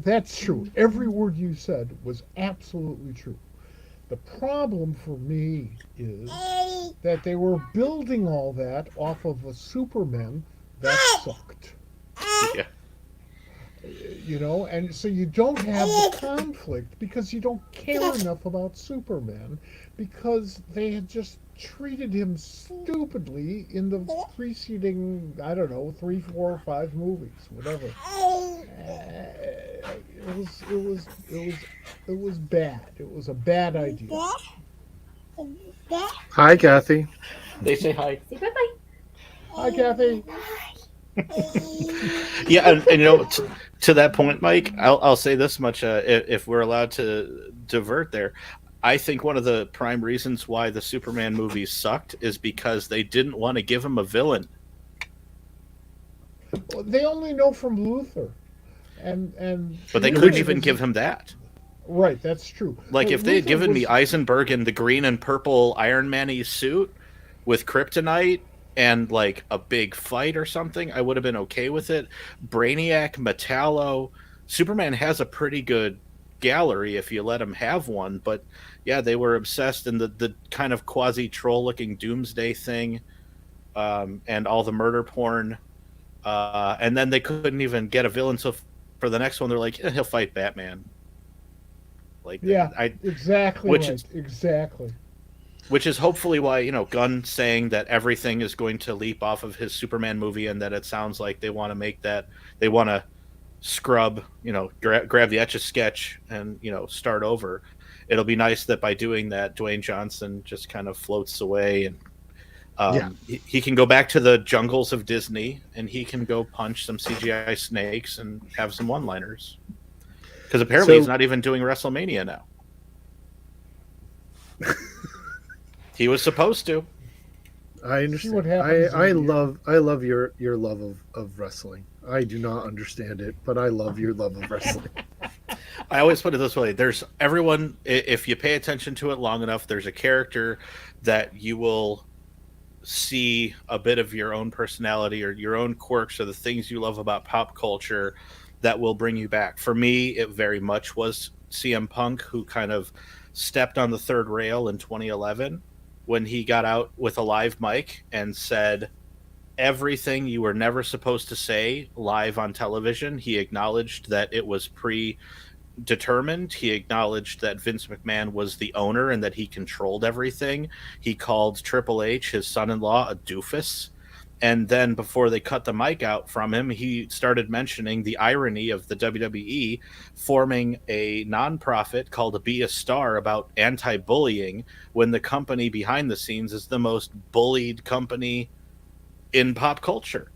that's true. Every word you said was absolutely true. The problem for me is that they were building all that off of a Superman that sucked. Yeah. And so you don't have the conflict because you don't care enough about Superman because they had just treated him stupidly in the preceding, I don't know, 3, 4, or 5 movies, whatever. It was bad. It was a bad idea. Hi, Kathy. They say hi. Say bye bye. Hi, Kathy. Yeah, and to that point, Mike, I'll say this much: if we're allowed to divert there, I think one of the prime reasons why the Superman movies sucked is because they didn't want to give him a villain. Well, they only know from Luthor, and But they couldn't even give him that. Right, that's true. Like, But if they had Luthor given me was- Eisenberg in the green and purple Iron Man-y suit with kryptonite and like a big fight or something, I would have been okay with it. Brainiac, Metallo, Superman has a pretty good gallery if you let him have one, but yeah, they were obsessed in the kind of quasi troll looking Doomsday thing, and all the murder porn, and then they couldn't even get a villain. So for the next one, they're like, he'll fight Batman. Like, Yeah, exactly which right. is- Exactly. Which is hopefully why, Gunn saying that everything is going to leap off of his Superman movie, and that it sounds like they want to make that, they want to scrub, grab the Etch-a-Sketch and, start over. It'll be nice that by doing that, Dwayne Johnson just kind of floats away, and he can go back to the jungles of Disney, and he can go punch some CGI snakes and have some one-liners. Because apparently he's not even doing WrestleMania now. He was supposed to. I See understand. what happens I in the love your love of wrestling. I do not understand it, but I love your love of wrestling. I always put it this way: there's everyone. If you pay attention to it long enough, there's a character that you will see a bit of your own personality or your own quirks or the things you love about pop culture that will bring you back. For me, it very much was CM Punk, who kind of stepped on the third rail in 2011 when he got out with a live mic and said everything you were never supposed to say live on television. He acknowledged that it was predetermined. He acknowledged that Vince McMahon was the owner and that he controlled everything. He called Triple H, his son-in-law, a doofus. And then before they cut the mic out from him, he started mentioning the irony of the WWE forming a nonprofit called Be a Star about anti-bullying when the company behind the scenes is the most bullied company in pop culture.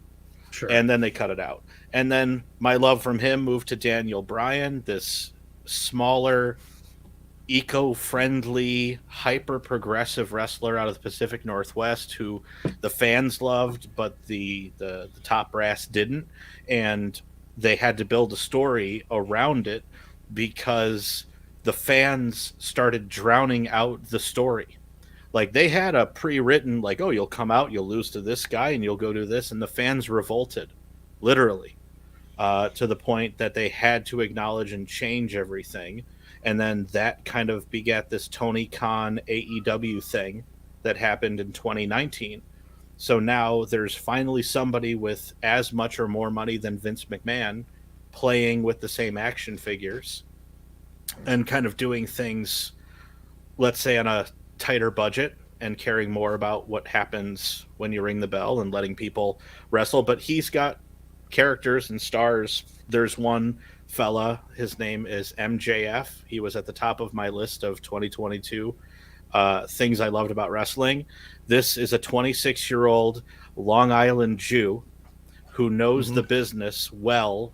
Sure. And then they cut it out. And then my love from him moved to Daniel Bryan, this smaller, eco-friendly, hyper-progressive wrestler out of the Pacific Northwest who the fans loved, but the top brass didn't. And they had to build a story around it because the fans started drowning out the story. Like, they had a pre-written, like, oh, you'll come out, you'll lose to this guy, and you'll go do this. And the fans revolted, literally, to the point that they had to acknowledge and change everything. And then that kind of begat this Tony Khan AEW thing that happened in 2019. So now there's finally somebody with as much or more money than Vince McMahon playing with the same action figures and kind of doing things, let's say, on a tighter budget and caring more about what happens when you ring the bell and letting people wrestle. But he's got characters and stars. There's one fella, his name is MJF. He was at the top of my list of 2022 things I loved about wrestling. This is a 26-year-old Long Island Jew who knows the business well,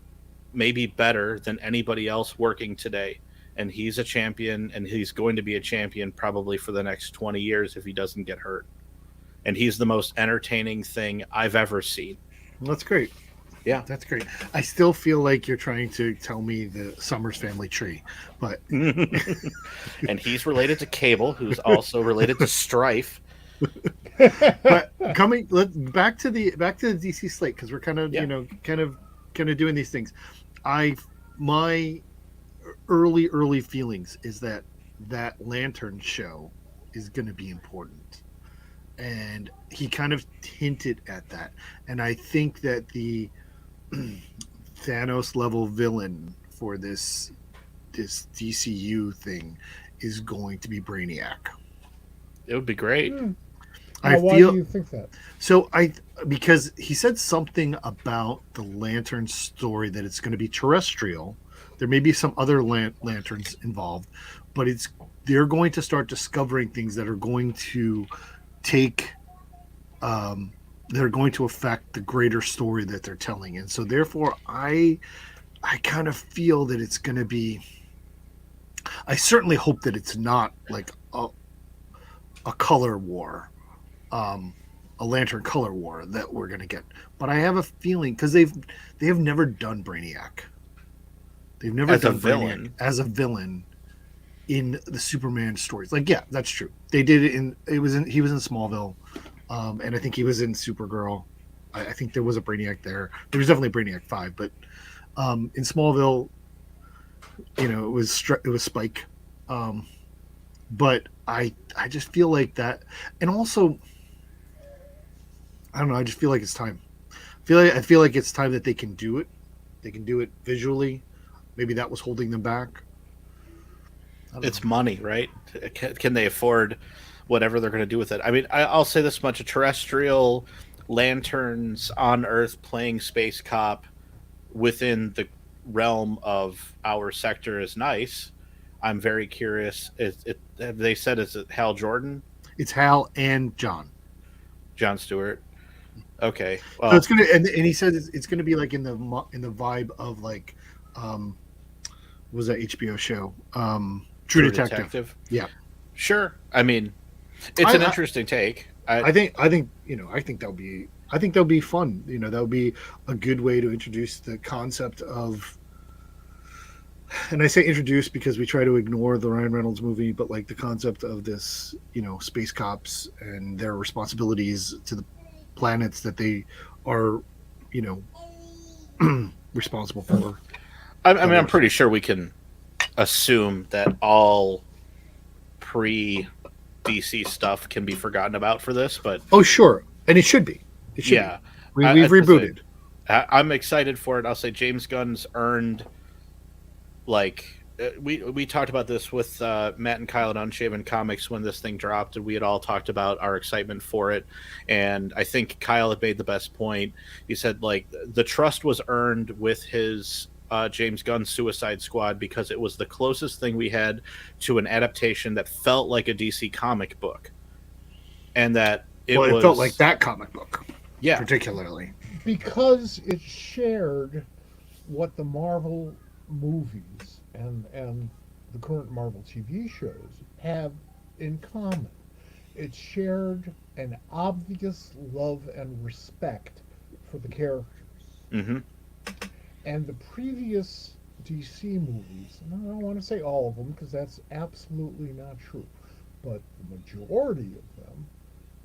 maybe better than anybody else working today. And he's a champion, and he's going to be a champion probably for the next 20 years if he doesn't get hurt. And he's the most entertaining thing I've ever seen. That's great. Yeah. That's great. I still feel like you're trying to tell me the Summers family tree, but And he's related to Cable, who's also related to Strife. but back to the DC slate, because we're kind of Yeah. kind of kind of doing these things. My early feelings is that lantern show is going to be important, and he kind of hinted at that. And I think that the Thanos level villain for this DCU thing is going to be Brainiac. It would be great. Why do you think that? So because he said something about the lantern story, that it's going to be terrestrial. There may be some other lanterns involved, but they're going to start discovering things that are going to take they're going to affect the greater story that they're telling. And so therefore I kind of feel that it's going to be, I certainly hope that it's not like a color war, a lantern color war that we're going to get. But I have a feeling, because they have never done Brainiac. They've never As a done villain. Brainiac as a villain in the Superman stories. Like, yeah, that's true. They did it he was in Smallville, and I think he was in Supergirl. I think there was a Brainiac there. There was definitely Brainiac 5, but in Smallville, it was Spike. But I just feel like that, and also I don't know. I just feel like it's time. I feel like it's time that they can do it. They can do it visually. Maybe that was holding them back. It's money, right? Can they afford whatever they're going to do with it? I mean, I'll say this much: a terrestrial lanterns on Earth playing space cop within the realm of our sector is nice. I'm very curious. Have they said, is it Hal Jordan? It's Hal and John Stewart. Okay. Well, so it's gonna, and he said it's gonna be like in the vibe of like, what was that HBO show? True Detective. Yeah. Sure. I mean, it's an interesting take. I think that'll be fun. That would be a good way to introduce the concept of, and I say introduce because we try to ignore the Ryan Reynolds movie, but like the concept of this, space cops and their responsibilities to the planets that they are, responsible for. I'm pretty sure we can assume that all pre-DC stuff can be forgotten about for this, but oh sure, and it should be. Yeah, be. We've rebooted. I'm excited for it. I'll say James Gunn's earned. Like we talked about this with Matt and Kyle at Unshaven Comics when this thing dropped, and we had all talked about our excitement for it. And I think Kyle had made the best point. He said like the trust was earned with his James Gunn Suicide Squad because it was the closest thing we had to an adaptation that felt like a DC comic book, and that it felt like that comic book, yeah, particularly because it shared what the Marvel movies and the current Marvel TV shows have in common. It shared an obvious love and respect for the characters. Mm-hmm. And the previous DC movies, and I don't want to say all of them because that's absolutely not true, but the majority of them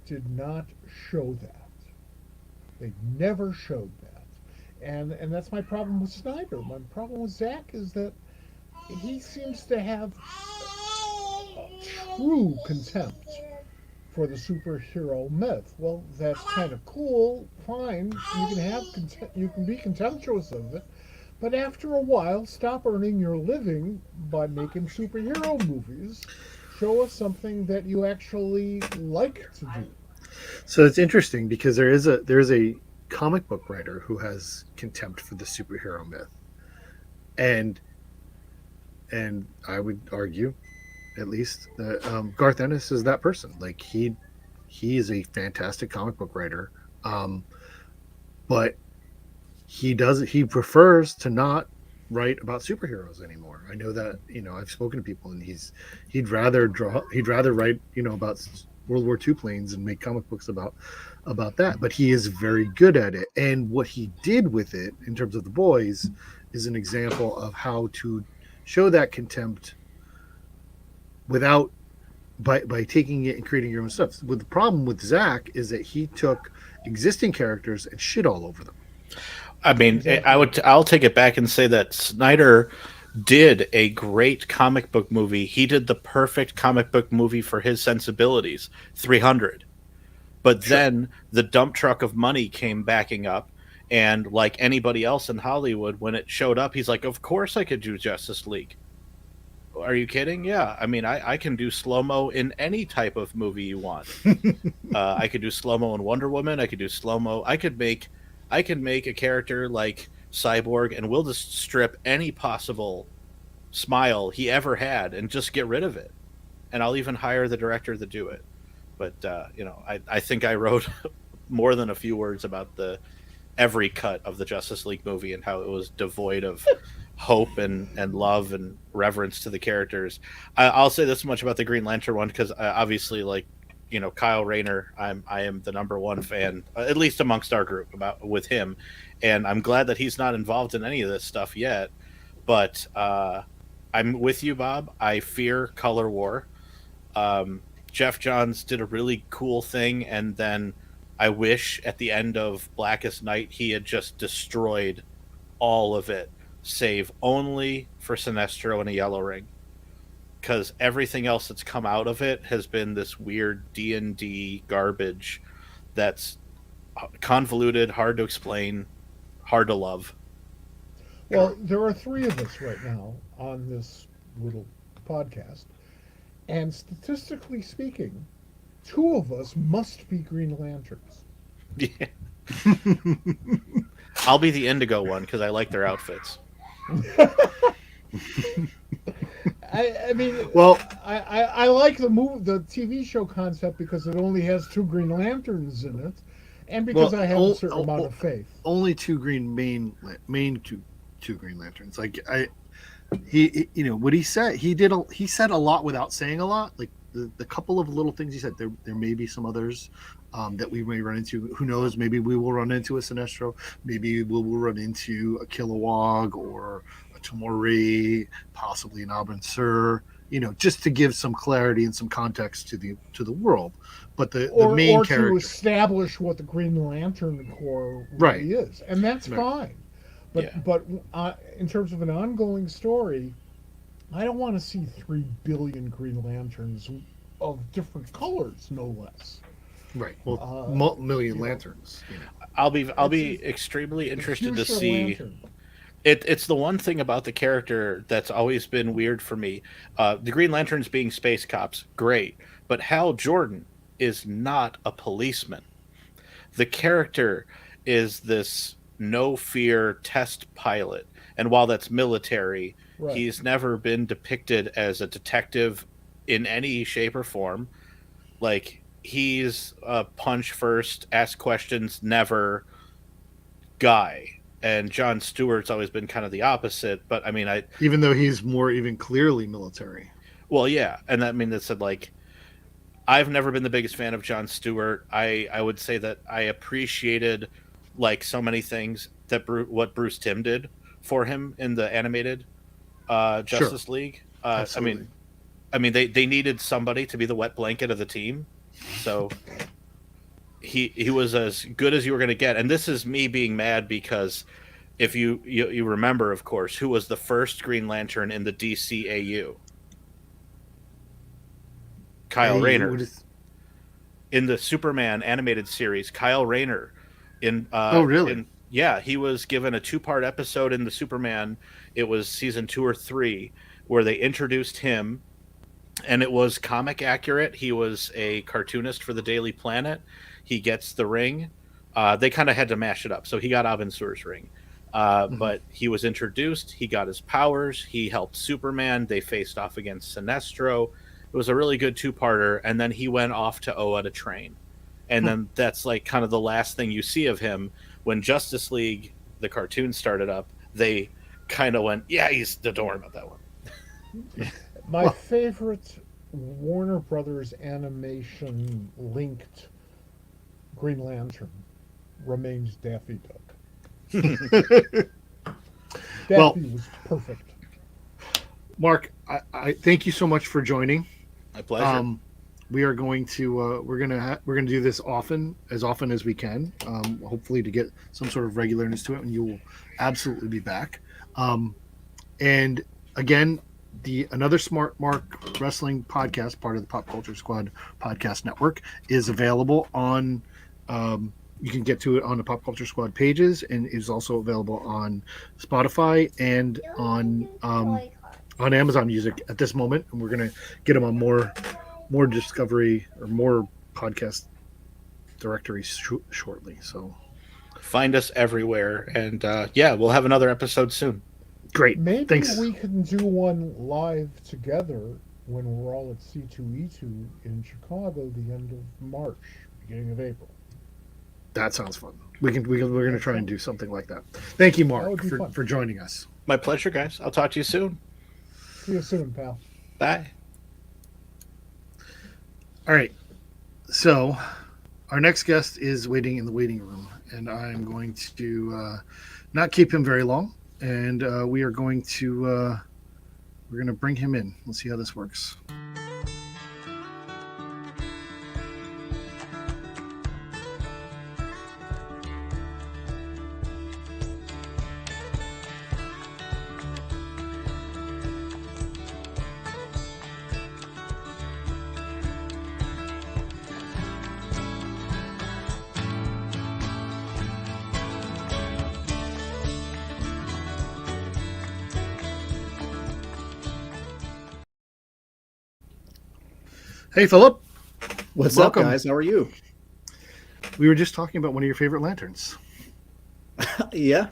did not show that. They never showed that. And that's my problem with Snyder. My problem with Zack is that he seems to have true contempt for the superhero myth. Well, that's kind of cool. Fine, you can be contemptuous of it, but after a while, stop earning your living by making superhero movies. Show us something that you actually like to do. So it's interesting because there is a comic book writer who has contempt for the superhero myth, and I would argue, at least, that Garth Ennis is that person. Like he is a fantastic comic book writer, but he prefers to not write about superheroes anymore. I know that I've spoken to people, and he'd rather write about World War II planes and make comic books about that, but he is very good at it. And what he did with it in terms of The Boys is an example of how to show that contempt without by taking it and creating your own stuff. But the problem with Zack is that he took existing characters and shit all over them. I mean, Exactly. I'll take it back and say that Snyder did a great comic book movie. He did the perfect comic book movie for his sensibilities, 300. But Sure. then the dump truck of money came backing up, and like anybody else in Hollywood, when it showed up, he's like, "Of course I could do Justice League. Are you kidding? Yeah, I mean, I can do slow mo in any type of movie you want. I could do slow mo in Wonder Woman. I could do slow mo. I could make a character like Cyborg, and we'll just strip any possible smile he ever had and just get rid of it. And I'll even hire the director to do it. But I think I wrote more than a few words about the every cut of the Justice League movie and how it was devoid of hope and love and reverence to the characters. I'll say this much about the Green Lantern one because obviously, like, Kyle Rayner, I am the number one fan, at least amongst our group, about with him, and I'm glad that he's not involved in any of this stuff yet. But I'm with you, Bob. I fear color war. Jeff Johns did a really cool thing, and then I wish at the end of Blackest Night he had just destroyed all of it, save only for Sinestro and a Yellow Ring, because everything else that's come out of it has been this weird D&D garbage that's convoluted, hard to explain, hard to love. Well, there are three of us right now on this little podcast, and statistically speaking, two of us must be Green Lanterns. Yeah. I'll be the Indigo one because I like their outfits. I mean, Well, I like the TV show concept because it only has two Green Lanterns in it, and because I have a certain amount of faith. only two main two Green Lanterns. Like he what he said. He said a lot without saying a lot. Like the couple of little things he said. There may be some others that we may run into. Who knows? Maybe we will run into a Sinestro. Maybe we will run into a Kilowog or a Tomori, possibly an Abin Sur. Just to give some clarity and some context to the world. But the main or character, to establish what the Green Lantern Corps Right. really is, and that's Right. fine. But Yeah. but in terms of an ongoing story, I don't want to see 3 billion Green Lanterns of different colors, no less. right? Well, million lanterns. I'll be It's- extremely The interested to future see. lantern. It's the one thing about the character that's always been weird for me. The Green Lanterns being space cops, great, but Hal Jordan is not a policeman. The character is this no fear test pilot, and while that's military, Right. he's never been depicted as a detective in any shape or form. Like, he's a punch first, ask questions never guy. And John Stewart's always been kind of the opposite. But I mean, Even though he's more even clearly military. well, yeah, and that mean that said, like, I've never been the biggest fan of John Stewart. I would say that I appreciated, like, so many things that what Bruce Timm did for him in the animated Justice League. Absolutely. I mean, they needed somebody to be the wet blanket of the team, so he was as good as you were going to get. And this is me being mad because if you remember, of course, who was the first Green Lantern in the DCAU? Kyle Rayner. In the Superman animated series, Kyle Rayner. Oh, really? Yeah, he was given a 2-part episode in the Superman. It was season 2 or 3 where they introduced him, and it was comic accurate. He was a cartoonist for the Daily Planet. He gets the ring. They kind of had to mash it up, so he got Abin Sur's ring. But he was introduced. He got his powers. He helped Superman. They faced off against Sinestro. It was a really good 2-parter, and then he went off to Oa to train. And then that's like kind of the last thing you see of him. When Justice League, the cartoon, started up, they kind of went, yeah, don't worry about that one. My favorite Warner Brothers animation linked Green Lantern remains Daffy Duck. Daffy was perfect. Mark, I thank you so much for joining. My pleasure. we are going to we're gonna do this as often as we can. Hopefully to get some sort of regularness to it, and you will absolutely be back. And again, the another Smart Mark Wrestling podcast, part of the Pop Culture Squad podcast network, is available on. You can get to it on the Pop Culture Squad pages, and is also available on Spotify and on Amazon Music at this moment. And we're gonna get them on more discovery or more podcast directories shortly. So Find us everywhere, and yeah, we'll have another episode soon. Great. Maybe Thanks. we can do one live together when we're all at C2E2 in Chicago, the end of March, beginning of April. That sounds fun. We're going to try and do something like that. Thank you, Mark, for joining us. My pleasure, guys. I'll talk to you soon. See you soon, pal. Bye. All right. So our next guest is waiting in the waiting room, and I'm going to not keep him very long. And we're going to bring him in. Let's see how this works. Hey, Phillip. What's Welcome. up, guys? How are you? We were just talking about one of your favorite lanterns. Yeah.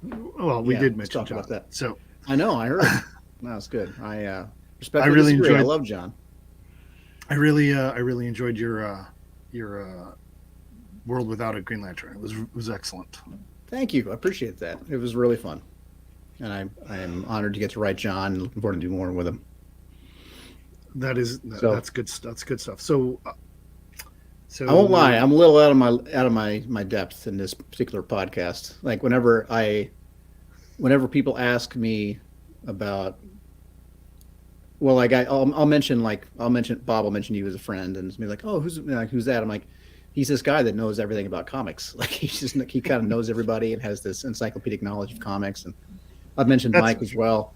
Well, we did mention John. About that. So I know. I heard. No, it's good. I respect. I really enjoyed. I love John. I really enjoyed your World Without a Green Lantern. It was excellent. Thank you. I appreciate that. It was really fun, and I am honored to get to write John. And looking forward to do more with him. That's good. That's good stuff. So I won't lie. I'm a little out of my depth in this particular podcast. Like whenever people ask me about, well, like I'll mention Bob will mention you as a friend, and be like, oh, who's that? I'm like, he's this guy that knows everything about comics. Like he kind of knows everybody and has this encyclopedic knowledge of comics. And I've mentioned Mike as well.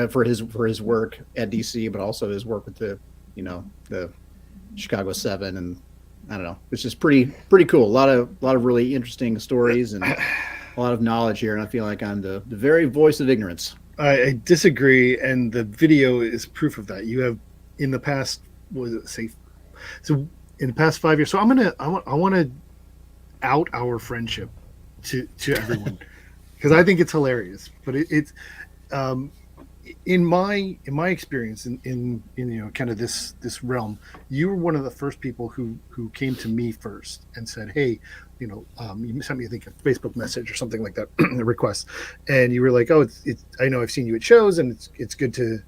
For his work at DC, but also his work with the Chicago 7, and I don't know, it's just pretty cool. A lot of really interesting stories and a lot of knowledge here, and I feel like I'm the very voice of ignorance. I disagree, and the video is proof of that. You have in the past, in the past 5 years. So I want to out our friendship to everyone because I think it's hilarious, but it's. In my experience in kind of this realm, you were one of the first people who came to me first and said, hey, you sent me, I think, a Facebook message or something like that, a request, and you were like, oh, it's I know I've seen you at shows, and it's good to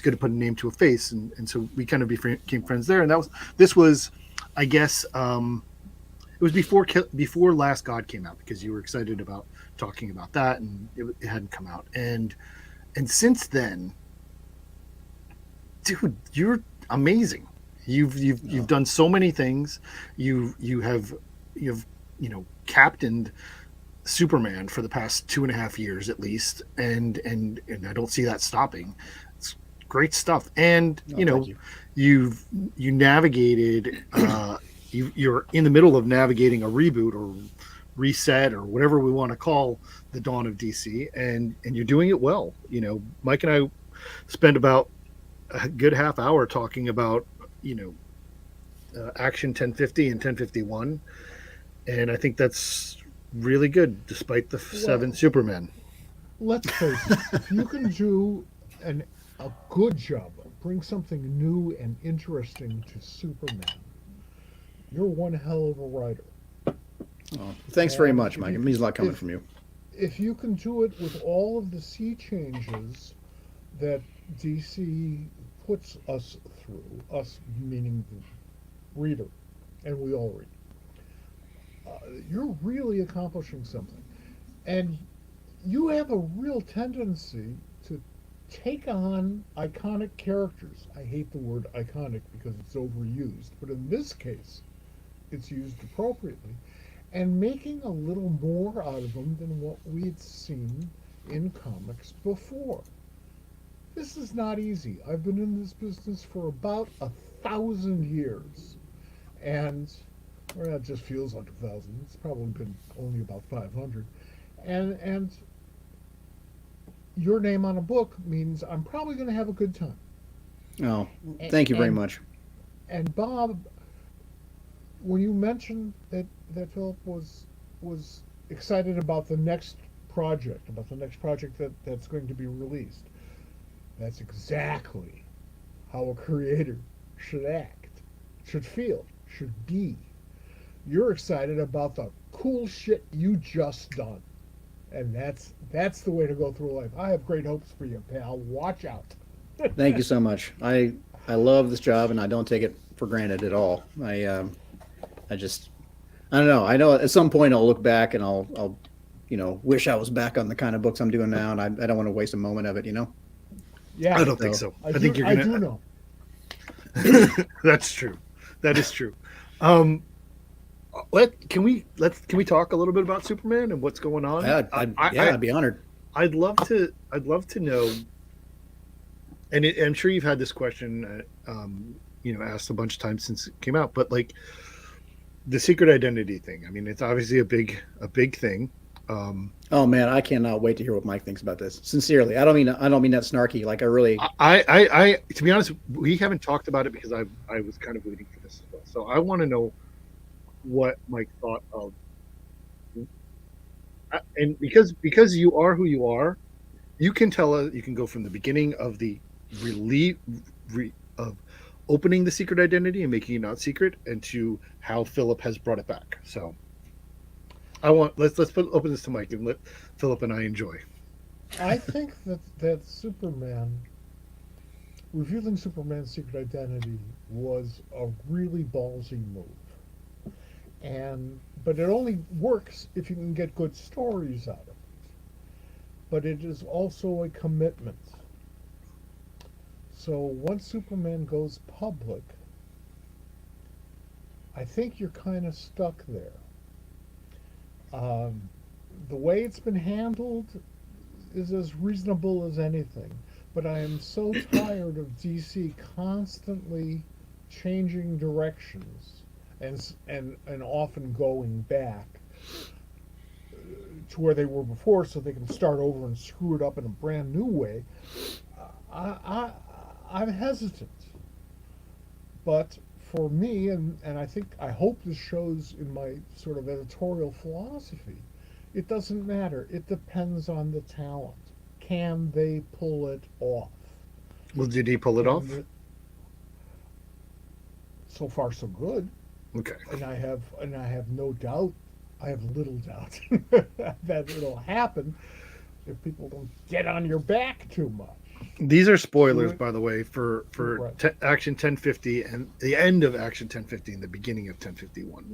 put a name to a face, and so we kind of became friends there, and this was I guess it was before Last God came out, because you were excited about talking about that, and it hadn't come out, and since then, dude, you're amazing. You've done so many things. You have captained Superman for the past 2.5 years at least, and I don't see that stopping. It's great stuff. And you navigated. You're in the middle of navigating a reboot or reset or whatever we want to call the dawn of DC, and you're doing it well. Mike and I spent about a good half hour talking about Action 1050 and 1051, and I think that's really good despite the 7 Superman. Let's face it, if you can do a good job, bring something new and interesting to Superman, you're one hell of a writer. Oh, thanks very much, Mike. It means a lot coming from you. If you can do it with all of the sea changes that DC puts us through, us meaning the reader, and we all read, you're really accomplishing something. And you have a real tendency to take on iconic characters. I hate the word iconic because it's overused, but in this case, it's used appropriately, and making a little more out of them than what we had seen in comics before. This is not easy. I've been in this business for about 1,000 years, and well, that just feels like 1,000. It's probably been only about 500, and your name on a book means I'm probably going to have a good time. Oh, thank you very much. And Bob, when you mentioned that Philip was excited about the next project that's going to be released, that's exactly how a creator should act, should feel, should be. You're excited about the cool shit you just done. And that's the way to go through life. I have great hopes for you, pal. Watch out. Thank you so much. I love this job, and I don't take it for granted at all. I just I don't know. I know at some point I'll look back and I'll wish I was back on the kind of books I'm doing now, and I don't want to waste a moment of it. Yeah, I don't think so. I do, think you're I gonna. do know. That's true. That is true. Can we talk a little bit about Superman and what's going on? I'd be honored. I'd love to know. And I'm sure you've had this question, asked a bunch of times since it came out. But like the secret identity thing. I mean, it's obviously a big thing. Oh man, I cannot wait to hear what Mike thinks about this. Sincerely, I don't mean that snarky. Like I really, I to be honest, we haven't talked about it because I was kind of waiting for this as well. So I want to know what Mike thought of, and because you are who you are, you can tell us. You can go from the beginning of the of opening the secret identity and making it not secret, and to how Phillip has brought it back. So let's open this to Mike and let Phillip and I enjoy. I think that Superman, revealing Superman's secret identity, was a really ballsy move. But it only works if you can get good stories out of it. But it is also a commitment. So once Superman goes public, I think you're kind of stuck there. The way it's been handled is as reasonable as anything. But I am so tired of DC constantly changing directions and often going back to where they were before so they can start over and screw it up in a brand new way. I'm hesitant. But for me, and I hope this shows in my sort of editorial philosophy, it doesn't matter. It depends on the talent. Can they pull it off? Well, did he pull it off? So far, so good. Okay. And I have no doubt. I have little doubt that it'll happen if people don't get on your back too much. These are spoilers, by the way, for Right. Action 1050 and the end of Action 1050 and the beginning of 1051,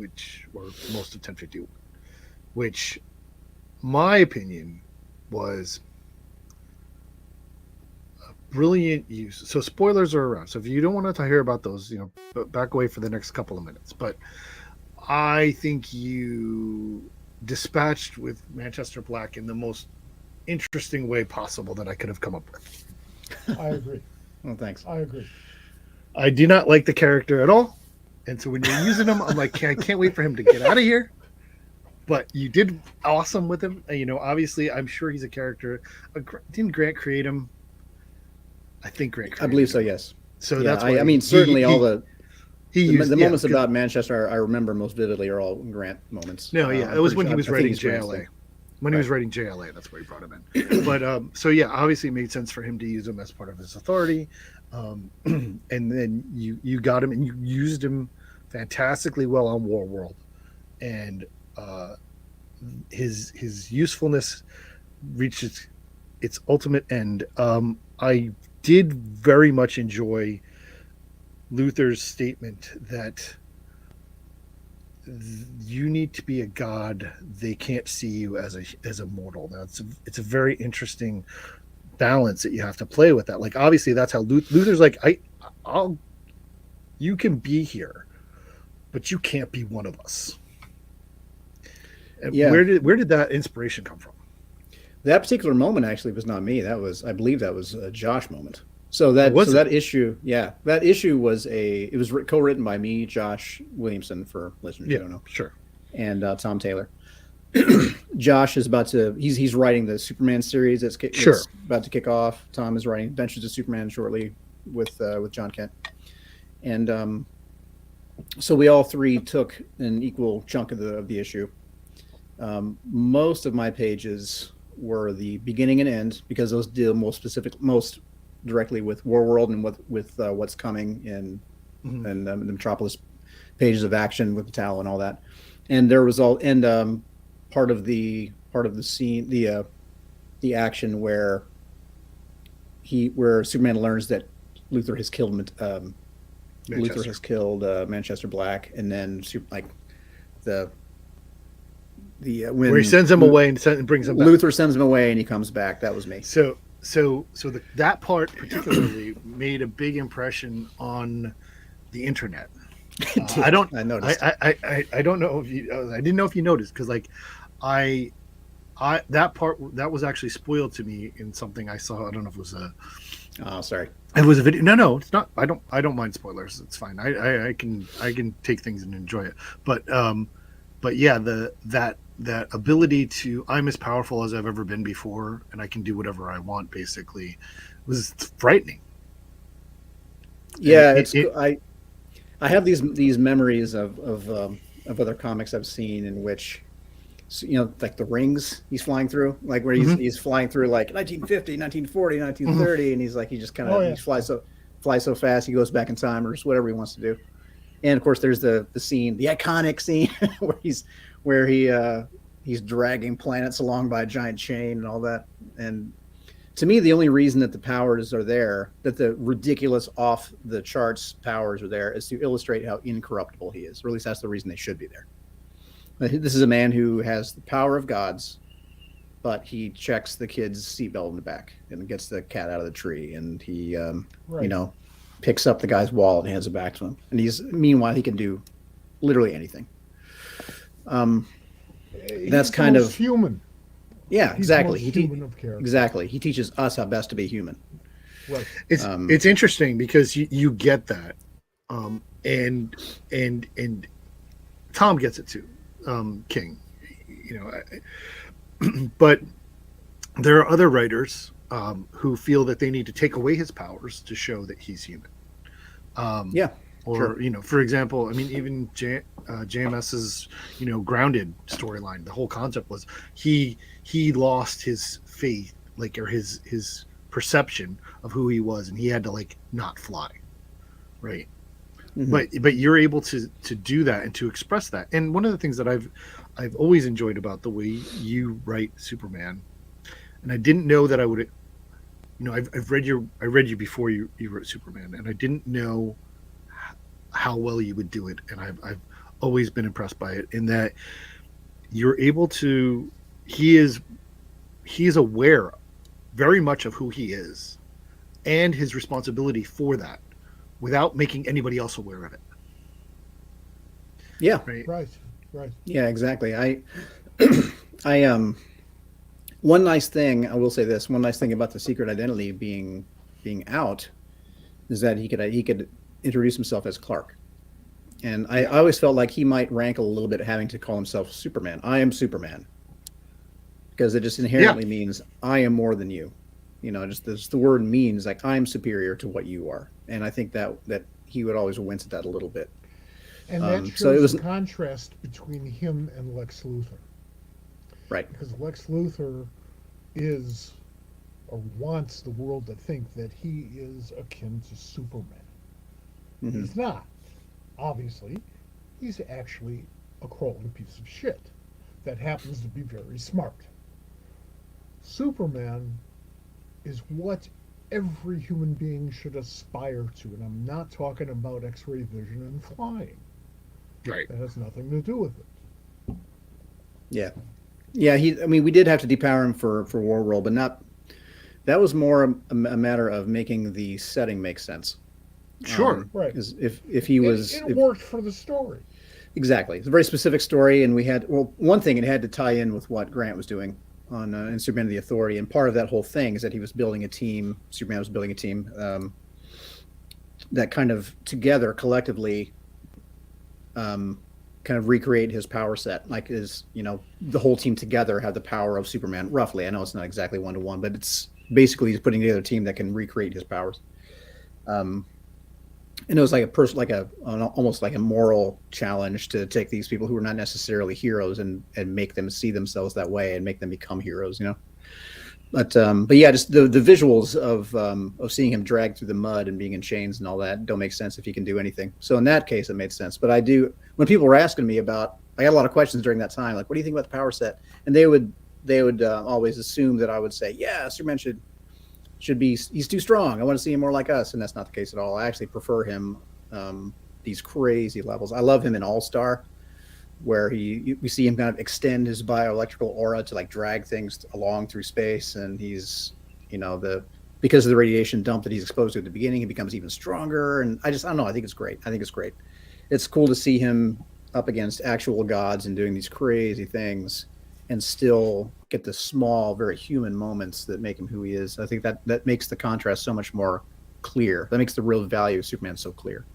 or most of 1051, which, my opinion, was a brilliant use. So spoilers are around. So if you don't want to hear about those, back away for the next couple of minutes. But I think you dispatched with Manchester Black in the most interesting way possible that I could have come up with. I agree. Well, thanks. I agree. I do not like the character at all, and so when you're using him, I'm like, I can't wait for him to get out of here. But you did awesome with him. Obviously, I'm sure he's a character. Didn't Grant create him? I think Grant created I believe so. him. Yes. So yeah, that's why I mean, certainly all the moments yeah, about Manchester I remember most vividly are all Grant moments. No, yeah, it was when he was writing Grant's JLA. thing. When he was writing JLA, that's where he brought him in. But so yeah, obviously it made sense for him to use him as part of his authority. And then you got him and you used him fantastically well on War World, and his usefulness reached its ultimate end. I did very much enjoy Luther's statement that you need to be a god. They can't see you as a mortal. It's a very interesting balance that you have to play with that. Like obviously that's how Luther's like, I'll you can be here, but you can't be one of us. And Yeah. where did that inspiration come from? That particular moment actually was not me. I believe that was a Josh moment. So that issue was it was co-written by me, Josh Williamson, for listeners who don't know, sure, and Tom Taylor. Josh is he's writing the Superman series that's about to kick off. Tom is writing Adventures of Superman shortly with John Kent, and so we all three took an equal chunk of the issue. Most of my pages were the beginning and end because those deal most directly with Warworld and with what's coming in the Metropolis pages of action with Metal and all that. And there was part of the scene, the action where Superman learns that Luthor has killed Manchester Black, and then when where he sends him away and brings him back. Luthor sends him away and he comes back. That was me. So that part particularly made a big impression on the internet. I noticed. I don't know if you. I didn't know if you noticed because that part that was actually spoiled to me in something I saw. I don't know if it was a. Oh, sorry. It was a video. No, it's not. I don't mind spoilers. It's fine. I can take things and enjoy it. But yeah, that ability to I'm as powerful as I've ever been before, and I can do whatever I want. Basically, was frightening. Yeah, I have these memories of other comics I've seen in which, like the rings he's flying through, like where he's flying through like 1950, 1940, 1930, and he's like he just kind of he flies so fast he goes back in time or just whatever he wants to do. And of course, there's the scene, the iconic scene where he's dragging planets along by a giant chain and all that. And to me, the only reason that the powers are there, that the ridiculous off the charts powers are there, is to illustrate how incorruptible he is. Or at least that's the reason they should be there. This is a man who has the power of gods, but he checks the kid's seatbelt in the back and gets the cat out of the tree, and he picks up the guy's wallet and hands it back to him. And meanwhile he can do literally anything. That's kind of human. Yeah, exactly. Exactly. He teaches us how best to be human. Right. It's interesting because you get that, and Tom gets it too, King. But there are other writers who feel that they need to take away his powers to show that he's human. For example, I mean, even JMS's Grounded storyline, the whole concept was he lost his faith, or his perception of who he was, and he had to not fly, right? Mm-hmm. But you're able to do that and to express that. And one of the things that I've always enjoyed about the way you write Superman, and I didn't know that I would, I read you before you wrote Superman, and I didn't know how well you would do it, and I've always been impressed by it, in that you're able to. He is aware very much of who he is and his responsibility for that, without making anybody else aware of it. Yeah. Right. Yeah, exactly. One nice thing, I will say this, one nice thing about the secret identity being out is that he could introduce himself as Clark. And I always felt like he might rankle a little bit having to call himself Superman. I am Superman. Because it just inherently means I am more than you. Just the word means I'm superior to what you are. And I think that he would always wince at that a little bit. And that shows the contrast between him and Lex Luthor. Right. Because Lex Luthor is, or wants the world to think that he is akin to Superman. Mm-hmm. He's not. Obviously, he's actually a crawling piece of shit that happens to be very smart. Superman is what every human being should aspire to, and I'm not talking about X-ray vision and flying. Right. That has nothing to do with it. Yeah. Yeah, we did have to depower him for Warworld, but that was more a matter of making the setting make sense. Sure. Right. If he was it worked for the story. exactly, it's a very specific story, and we had one thing, it had to tie in with what Grant was doing on in Superman of the Authority, and part of that whole thing is that he was building a team. Superman was building a team that kind of together collectively kind of recreate his power set, like the whole team together had the power of Superman roughly. I know it's not exactly 1-to-1, but it's basically he's putting together a team that can recreate his powers. And it was like almost like a moral challenge to take these people who are not necessarily heroes and make them see themselves that way and make them become heroes, But yeah, just the visuals of seeing him dragged through the mud and being in chains and all that don't make sense if he can do anything. So in that case, it made sense. But when people were asking me I got a lot of questions during that time, like, what do you think about the power set? And they would always assume that I would say, yeah, Superman should be, he's too strong. I want to see him more like us. And that's not the case at all. I actually prefer him these crazy levels. I love him in All-Star, where we see him kind of extend his bioelectrical aura to like drag things along through space. And he's, because of the radiation dump that he's exposed to at the beginning, he becomes even stronger. And I don't know. I think it's great. It's cool to see him up against actual gods and doing these crazy things and still get the small, very human moments that make him who he is. I think that makes the contrast so much more clear. That makes the real value of Superman so clear.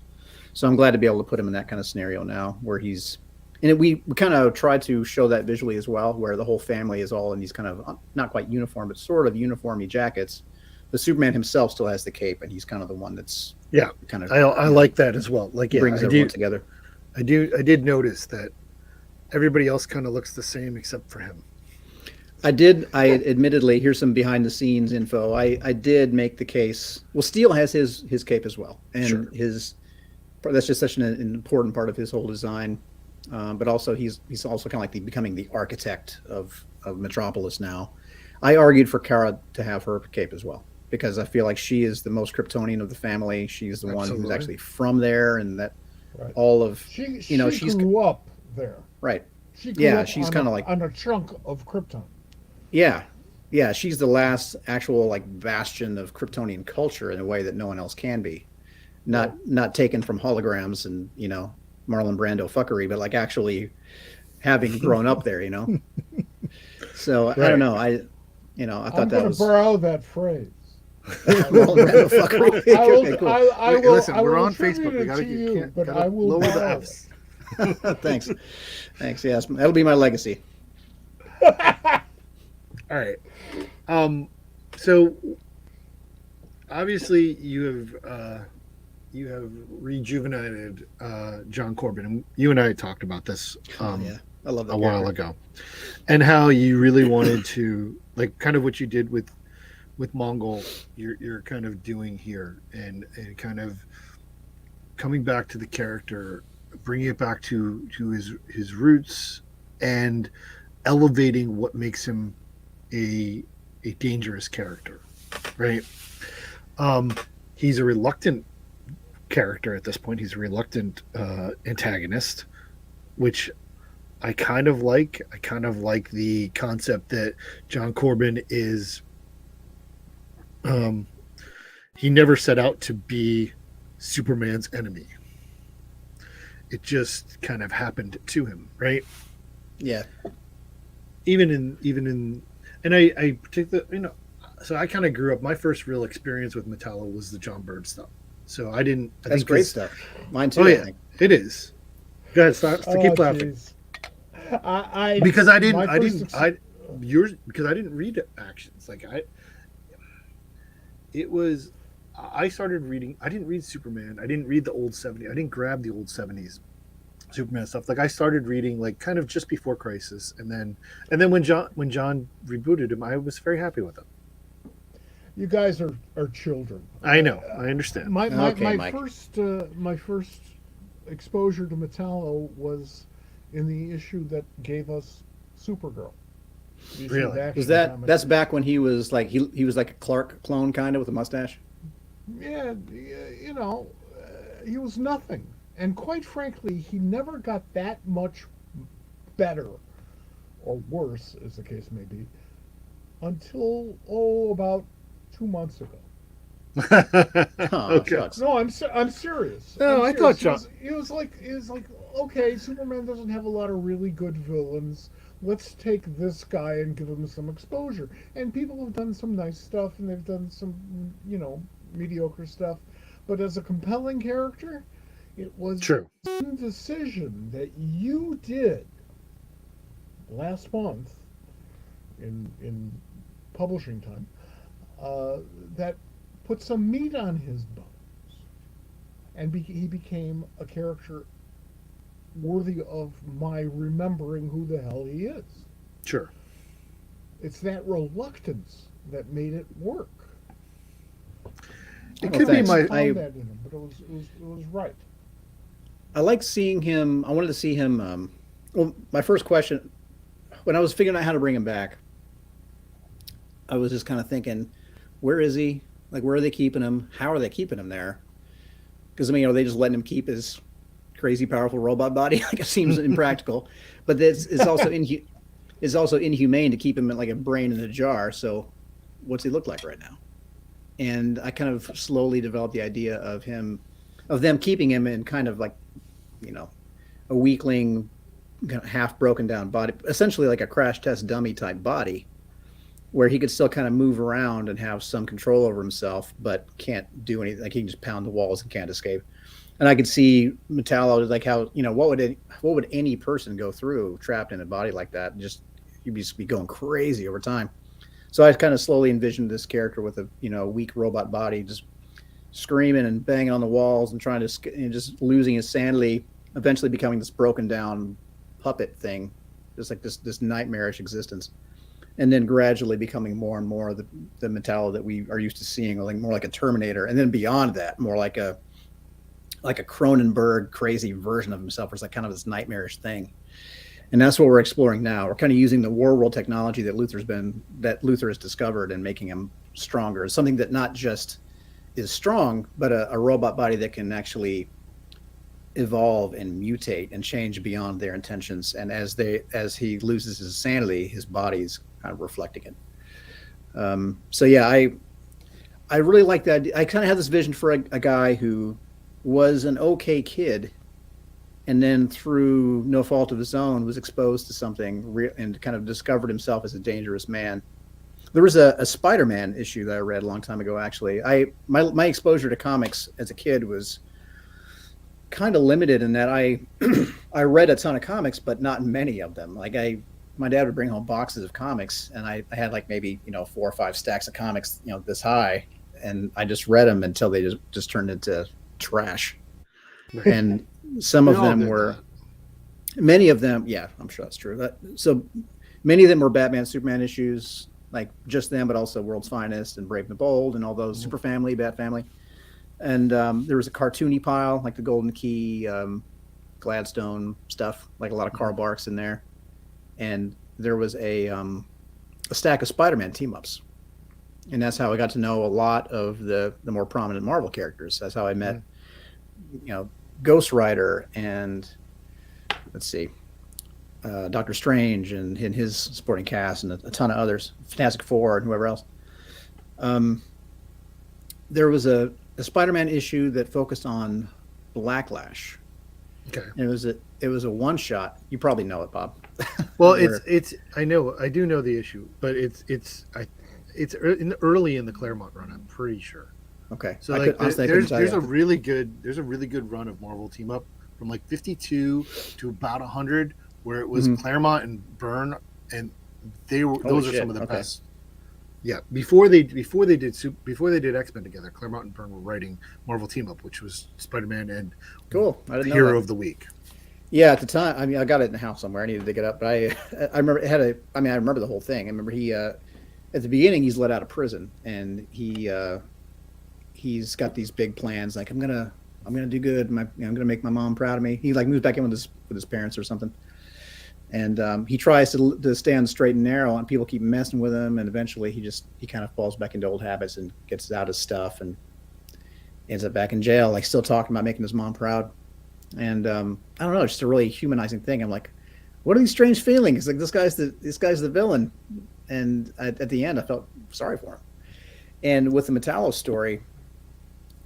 So I'm glad to be able to put him in that kind of scenario now where we kind of try to show that visually as well, where the whole family is all in these kind of not quite uniform, but sort of uniformy jackets. The Superman himself still has the cape, and he's kind of the one that's kind of. I like that as well. Like, brings everyone together. I did notice that everybody else kind of looks the same except for him. I admittedly, here's some behind the scenes info. I did make the case. Well, Steele has his cape as well, and sure. That's just such an important part of his whole design. But also he's also kind of like becoming the architect of Metropolis now. I argued for Kara to have her cape as well because I feel like she is the most Kryptonian of the family. She's the one who's actually from there, and that all of she grew up there. Right. She grew up she's kind of like on a chunk of Krypton. Yeah, she's the last actual like bastion of Kryptonian culture in a way that no one else can be. Not taken from holograms and Marlon Brando fuckery, but like actually having grown up there, So right. I don't know. I thought that was. I'm going to borrow that phrase. Marlon Brando fuckery. Okay, cool. I will. Listen, we're on Facebook. We gotta lower the F's. Thanks. Yes, that'll be my legacy. All right. So obviously you have rejuvenated John Corbin, and you and I talked about this I love that while ago, and how you really wanted to, like, kind of what you did with Mongol, you're kind of doing here, and kind of coming back to the character, bringing it back to his roots, and elevating what makes him a dangerous character, right? He's a reluctant character at this point. He's a reluctant antagonist, which I kind of like. I kind of like the concept that John Corbin is he never set out to be Superman's enemy. It just kind of happened to him, right? Yeah. Even in and I particularly, so I kind of grew up, my first real experience with Metallo was the John Byrne stuff. So that's great stuff. Mine too. Oh yeah, it is. Go ahead, stop. Keep laughing. Because I didn't read Actions. Like I started reading. I didn't read Superman. I didn't read the old 70s. I didn't grab the old 70s Superman stuff. Like I started reading like kind of just before Crisis, and then when John rebooted him, I was very happy with him. You guys are children. I know. I understand. My first exposure to Metallo was in the issue that gave us Supergirl. Really? Was that's back when he was like he was like a Clark clone kind of with a mustache? Yeah, he was nothing. And quite frankly, he never got that much better or worse, as the case may be, until about 2 months ago. Oh, Okay. shucks. No, I'm serious. No, I'm I thought serious. It was like okay, Superman doesn't have a lot of really good villains. Let's take this guy and give him some exposure. And people have done some nice stuff, and they've done some, mediocre stuff. But as a compelling character, it was True. a decision that you did last month in publishing time that put some meat on his bones, and he became a character worthy of my remembering who the hell he is. Sure. It's that reluctance that made it work. It could be I my. found that in him, but it was right. I like seeing him. I wanted to see him. Well, my first question, when I was figuring out how to bring him back, I was just kind of thinking, where is he? Like, where are they keeping him? How are they keeping him there? Because, I mean, are they just letting him keep his crazy, powerful robot body? Like, it seems impractical. But it's also inhumane to keep him like a brain in a jar. So what's he look like right now? And I kind of slowly developed the idea of them keeping him in kind of like, a weakling, kind of half broken down body, essentially like a crash test dummy type body, where he could still kind of move around and have some control over himself, but can't do anything. Like, he can just pound the walls and can't escape. And I could see Metallo, like how, what would any person go through trapped in a body like that? You'd just be going crazy over time. So I kind of slowly envisioned this character with a, weak robot body, just screaming and banging on the walls and trying to, just losing his sanity, eventually becoming this broken down puppet thing, just like this nightmarish existence. And then gradually becoming more and more the Metallo that we are used to seeing, like more like a Terminator. And then beyond that, more like a Cronenberg crazy version of himself, where it's like kind of this nightmarish thing. And that's what we're exploring now. We're kind of using the war world technology that Luther has discovered and making him stronger. It's something that not just is strong, but a robot body that can actually evolve and mutate and change beyond their intentions. And as he loses his sanity, his body's kind of reflecting it. So yeah, I really like that. I kind of had this vision for a guy who was an okay kid, and then through no fault of his own was exposed to something and kind of discovered himself as a dangerous man. There was a Spider-Man issue that I read a long time ago. Actually, my exposure to comics as a kid was kind of limited in that I read a ton of comics, but not many of them. Like, my dad would bring home boxes of comics, and I had like maybe 4 or 5 stacks of comics this high, and I just read them until they just turned into trash. And some of them were, many of them, yeah, I'm sure that's true. So many of them were Batman, Superman issues, like just them, but also World's Finest and Brave and the Bold and all those Super Family, Bat Family. And there was a cartoony pile, like the Golden Key, Gladstone stuff, like a lot of Karl Barks in there. And there was a stack of Spider-Man team-ups. And that's how I got to know a lot of the more prominent Marvel characters. That's how I met, Ghost Rider and, let's see, Doctor Strange and his supporting cast and a ton of others, Fantastic Four and whoever else. There was a Spider-Man issue that focused on Blacklash. Okay. And it was a one shot. You probably know it, Bob. Well, I do know the issue, but it's early in the Claremont run. I'm pretty sure. Okay. So there's a really good run of Marvel team up from like 52 to about 100, where it was Claremont and Byrne, and those are some of the best. Yeah, before they did X-Men together, Claremont and Byrne were writing Marvel Team Up, which was Spider-Man and Hero of the Week. Yeah, at the time, I mean, I got it in the house somewhere. I need to dig it up, but I remember I remember the whole thing. I remember he at the beginning he's let out of prison, and he's got these big plans, like I'm gonna do good. I'm gonna make my mom proud of me. He like moves back in with his parents or something. And he tries to stay on the straight and narrow, and people keep messing with him. And eventually, he kind of falls back into old habits and gets out his stuff and ends up back in jail, like still talking about making his mom proud. And I don't know, it's just a really humanizing thing. I'm like, what are these strange feelings? Like this guy's the villain, and at the end, I felt sorry for him. And with the Metallo story,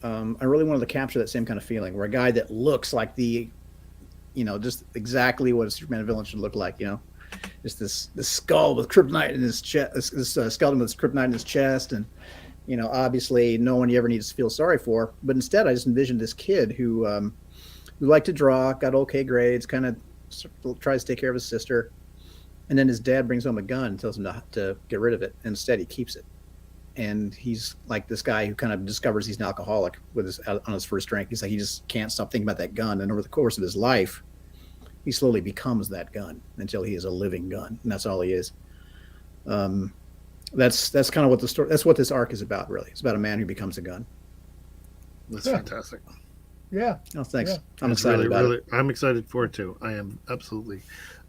I really wanted to capture that same kind of feeling, where a guy that looks like just exactly what a Superman villain should look like, just this skull with kryptonite in his chest, this skeleton with kryptonite in his chest, and obviously no one you ever needs to feel sorry for. But instead, I just envisioned this kid who liked to draw, got okay grades, kind of tries to take care of his sister, and then his dad brings home a gun and tells him to get rid of it. And instead, he keeps it. And he's like this guy who kind of discovers he's an alcoholic on his first drink. He's like, he just can't stop thinking about that gun. And over the course of his life, he slowly becomes that gun until he is a living gun. And that's all he is. That's kind of what that's what this arc is about, really. It's about a man who becomes a gun. That's fantastic. Yeah. Oh, thanks. Yeah. I'm excited about it. I'm excited for it too. I am absolutely.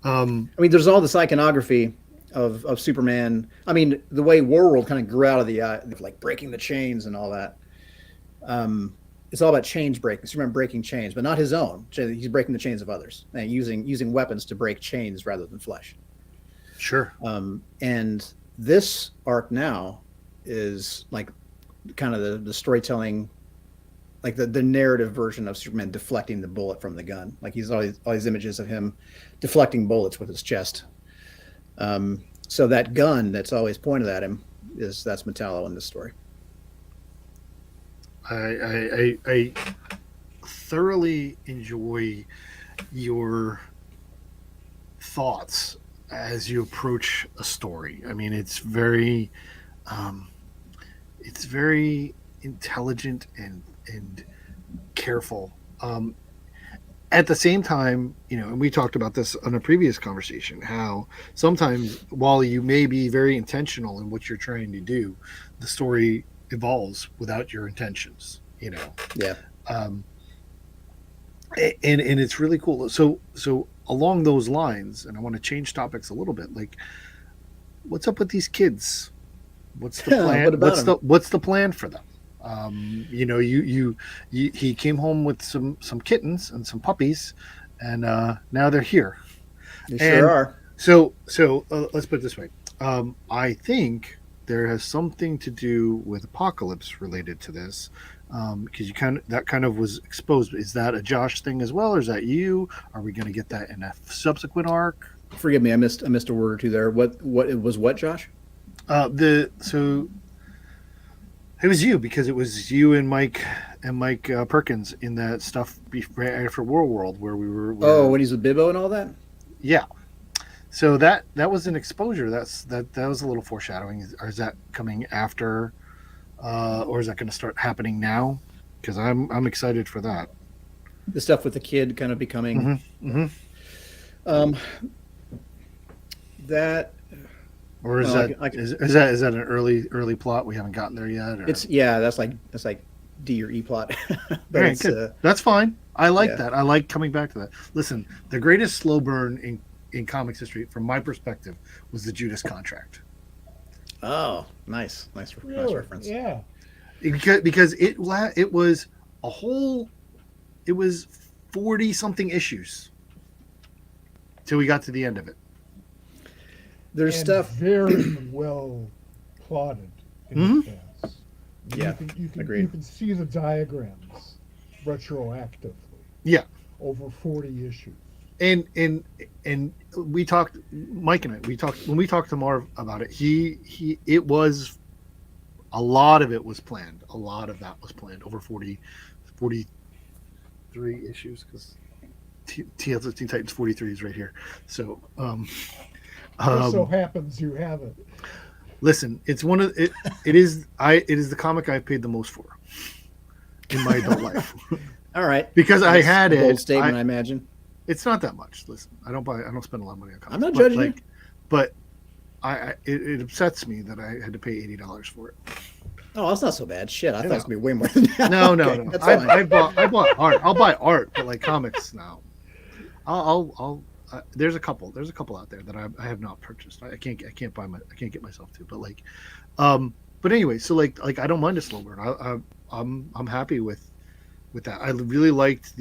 I mean, there's all this iconography of Superman. I mean, the way Warworld kind of grew out of the like breaking the chains and all that. It's all about chains breaking. Superman breaking chains, but not his own. He's breaking the chains of others and using weapons to break chains rather than flesh. Sure. And this arc now is like kind of the storytelling, like the narrative version of Superman deflecting the bullet from the gun. Like he's all these images of him deflecting bullets with his chest. So that gun that's always pointed at him that's Metallo in this story. I thoroughly enjoy your thoughts as you approach a story. I mean, it's very intelligent and careful. At the same time, and we talked about this on a previous conversation, how sometimes while you may be very intentional in what you're trying to do, the story evolves without your intentions, Yeah. And it's really cool. So along those lines, and I want to change topics a little bit, like what's up with these kids? What's the plan? What's the plan for them? He came home with some kittens and some puppies, and now they're here. They sure are. So let's put it this way. I think there has something to do with Apocalypse related to this, because that kind of was exposed. Is that a Josh thing as well, or is that you? Are we going to get that in a subsequent arc? Forgive me, I missed a word or two there. What it was? What, Josh? It was you, because it was you and Mike Perkins in that stuff right after Warworld where we were. When he's with Bibbo and all that. Yeah. So that was an exposure. That was a little foreshadowing. Or is that coming after, or is that going to start happening now? Because I'm excited for that. The stuff with the kid kind of becoming. That. Or is that an early plot? We haven't gotten there yet. Or? That's like D or E plot. But good. That's fine. I like that. I like coming back to that. Listen, the greatest slow burn in comics history, from my perspective, was the Judas Contract. Oh, nice reference. Yeah, because it was 40 something issues till we got to the end of it. There's stuff very well plotted in advance. Yeah, agreed. You can see the diagrams retroactively. Yeah, over 40 issues. And we talked, Mike and I. When we talked to Marv about it. It was a lot of it was planned. A lot of that was planned over 43 issues, because Teen Titans 43 is right here. So. It so happens you have it. Listen, it's one of it. It is the comic I've paid the most for in my adult life. All right, because I had it. Bold statement, I imagine. It's not that much. Listen, I don't spend a lot of money on comics. I'm not judging you. But it upsets me that I had to pay $80 for it. Oh, that's not so bad. Shit, I thought it was gonna be way more than that. No. I bought art. I'll buy art, but like comics now. I'll there's a couple out there that I have not purchased. I can't get myself to, but anyway, so like I don't mind a slow burn. I'm happy with that. I really liked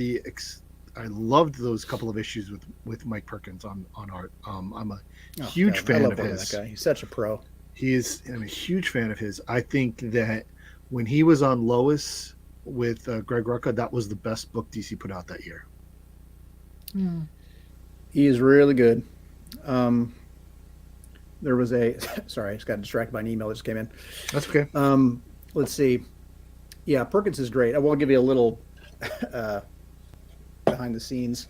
I loved those couple of issues with Mike Perkins on art. I'm a huge fan of his. That guy. He's such a pro. I'm a huge fan of his. I think that when he was on Lois with Greg Rucka, that was the best book DC put out that year. He is really good. There was a sorry, I just got distracted by an email that just came in. That's okay. Let's see. Yeah, Perkins is great. I will give you a little behind the scenes.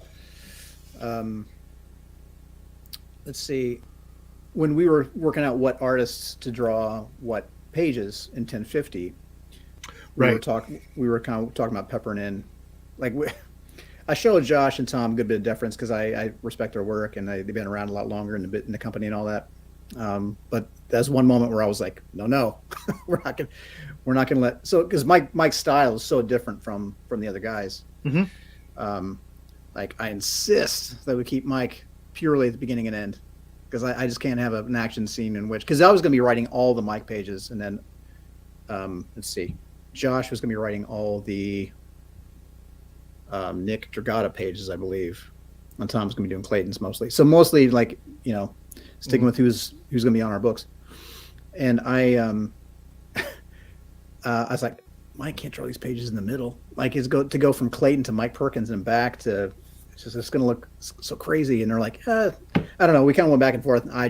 Let's see. When we were working out what artists to draw what pages in 1050, we were talking about peppering in, like I showed Josh and Tom a good bit of deference because I respect their work and they've been around a lot longer in the company and all that. But there's one moment where I was like, no, we're not gonna let, because Mike's style is so different from the other guys. Mm-hmm. Like I insist that we keep Mike purely at the beginning and end, because I just can't have an action scene in which, because I was going to be writing all the Mike pages, and then let's see, Josh was going to be writing all the Nick Dragata pages, I believe, and Tom's going to be doing Clayton's mostly. So mostly, like, sticking with who's going to be on our books. And I was like, Mike can't draw these pages in the middle. Like, to go from Clayton to Mike Perkins and back to, it's going to look so crazy. And they're like, I don't know. We kind of went back and forth. And I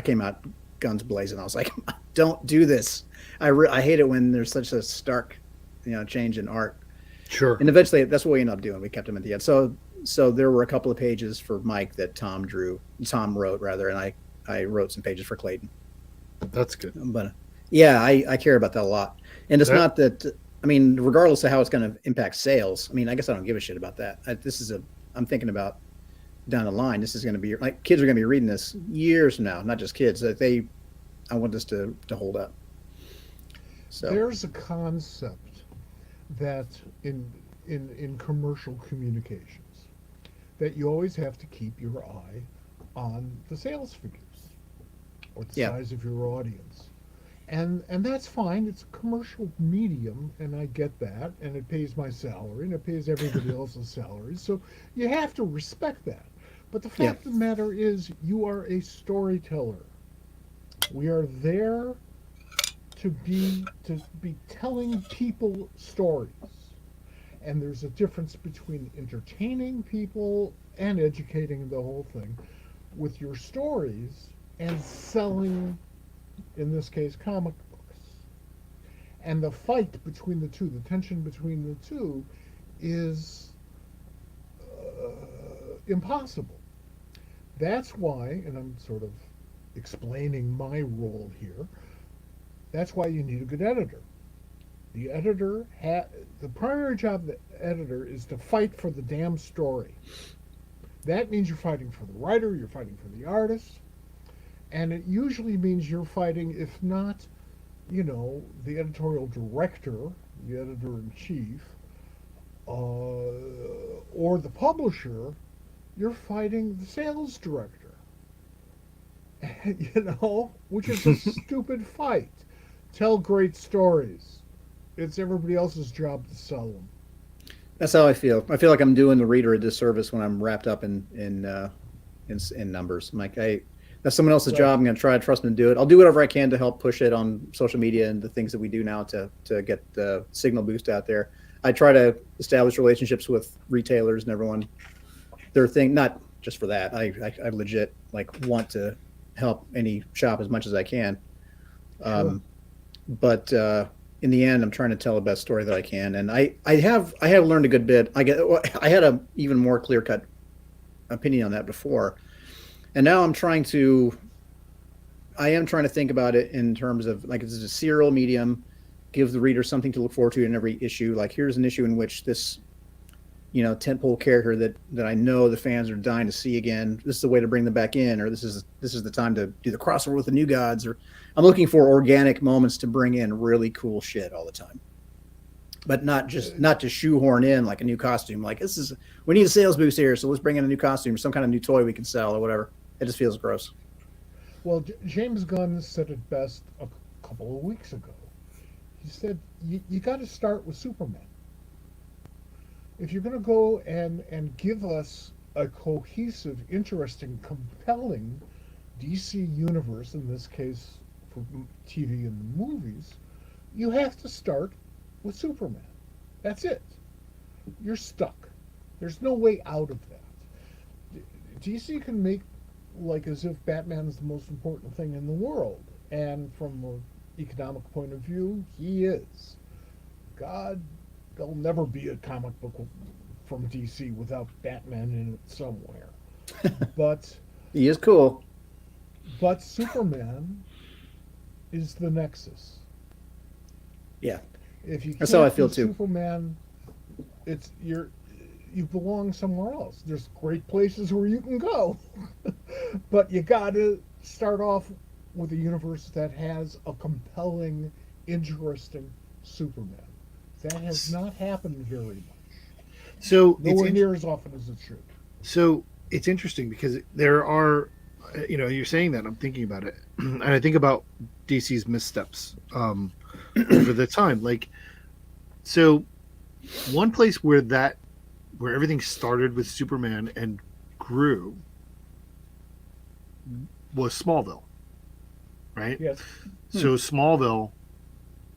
came out guns blazing. I was like, don't do this. I hate it when there's such a stark, change in art. Sure. And eventually that's what we ended up doing. We kept him at the end. So there were a couple of pages for Mike that Tom wrote rather. And I wrote some pages for Clayton. That's good. But yeah, I care about that a lot. And it's not that, regardless of how it's going to impact sales, I guess I don't give a shit about that. I'm thinking about down the line, this is going to be, like, kids are going to be reading this years from now, not just kids. I want this to hold up. So there's a concept that in commercial communications that you always have to keep your eye on the sales figures or the size of your audience. And that's fine. It's a commercial medium, and I get that, and it pays my salary, and it pays everybody else's salary. So you have to respect that. But the fact of the matter is, you are a storyteller. We are there to be telling people stories. And there's a difference between entertaining people and educating the whole thing with your stories and selling, in this case, comic books. And the fight between the two, the tension between the two, is impossible. That's why, and I'm sort of explaining my role here, that's why you need a good editor. The editor, the primary job of the editor is to fight for the damn story. That means you're fighting for the writer, you're fighting for the artist, and it usually means you're fighting, if not, the editorial director, the editor-in-chief, or the publisher, you're fighting the sales director. Which is a stupid fight. Tell great stories. It's everybody else's job to sell them. that's how I feel. I feel like I'm doing the reader a disservice when I'm wrapped up in numbers. I'm like, that's someone else's job. I'm going to try to trust them to do it. I'll do whatever I can to help push it on social media and the things that we do now to get the signal boost out there. I try to establish relationships with retailers and everyone. Their thing, not just for that. I legit want to help any shop as much as I can. Sure. But in the end, I'm trying to tell the best story that I can, and I have learned a good bit. I had a even more clear cut opinion on that before, and now I am trying to think about it in terms of, like, this is a serial medium, give the reader something to look forward to in every issue. Like, here's an issue in which this tentpole character that I know the fans are dying to see again. This is the way to bring them back in, or this is the time to do the crossover with the New Gods. Or I'm looking for organic moments to bring in really cool shit all the time, but not to shoehorn in like a new costume. Like, we need a sales boost here, so let's bring in a new costume, some kind of new toy we can sell or whatever. It just feels gross. Well, James Gunn said it best a couple of weeks ago. He said, you got to start with Superman. If you're going to go and give us a cohesive, interesting, compelling DC universe, in this case, for TV and the movies, you have to start with Superman. That's it. You're stuck. There's no way out of that. DC can make like as if Batman is the most important thing in the world, and from an economic point of view, he is. God, there'll never be a comic book from DC without Batman in it somewhere. But He is cool. but Superman is the nexus. Yeah. If you That's how I can't feel be too. Superman, you belong somewhere else. There's great places where you can go, but you got to start off with a universe that has a compelling, interesting Superman. That has not happened very much. So Nowhere near as often as it should. So it's interesting because there are, you're saying that, I'm thinking about it, and I think about DC's missteps over the time. Like, so one place where everything started with Superman and grew was Smallville, right? Yes. So Smallville,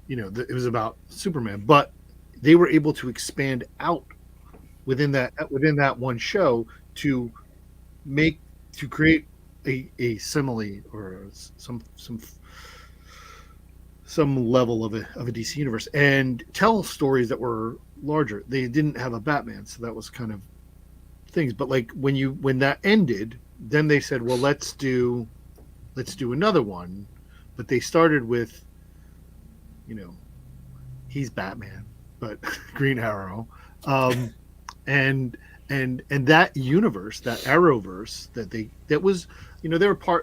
it was about Superman, but they were able to expand out within that one show to create a simile or some level of a DC universe and tell stories that were larger. They didn't have a Batman, so that was kind of things. But like when that ended, then they said, well, let's do another one. But they started with, he's Batman, but Green Arrow, and that universe, that Arrowverse,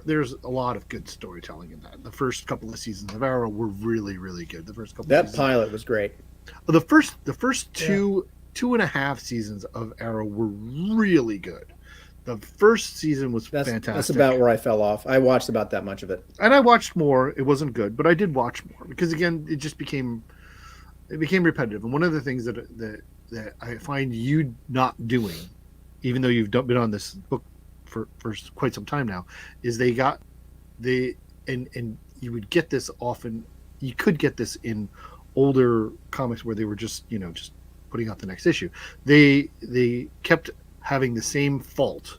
there's a lot of good storytelling in that. The first couple of seasons of Arrow were really, really good. The first couple That of pilot was great. the first two and a half seasons of Arrow were really good. The first season was fantastic. That's about where I fell off. I watched about that much of it. And I watched more. It wasn't good, but I did watch more because again, it became repetitive. And one of the things that I find you not doing, even though you've been on this book for quite some time now, is and you would get this often. You could get this in older comics where they were just putting out the next issue. They kept having the same fault,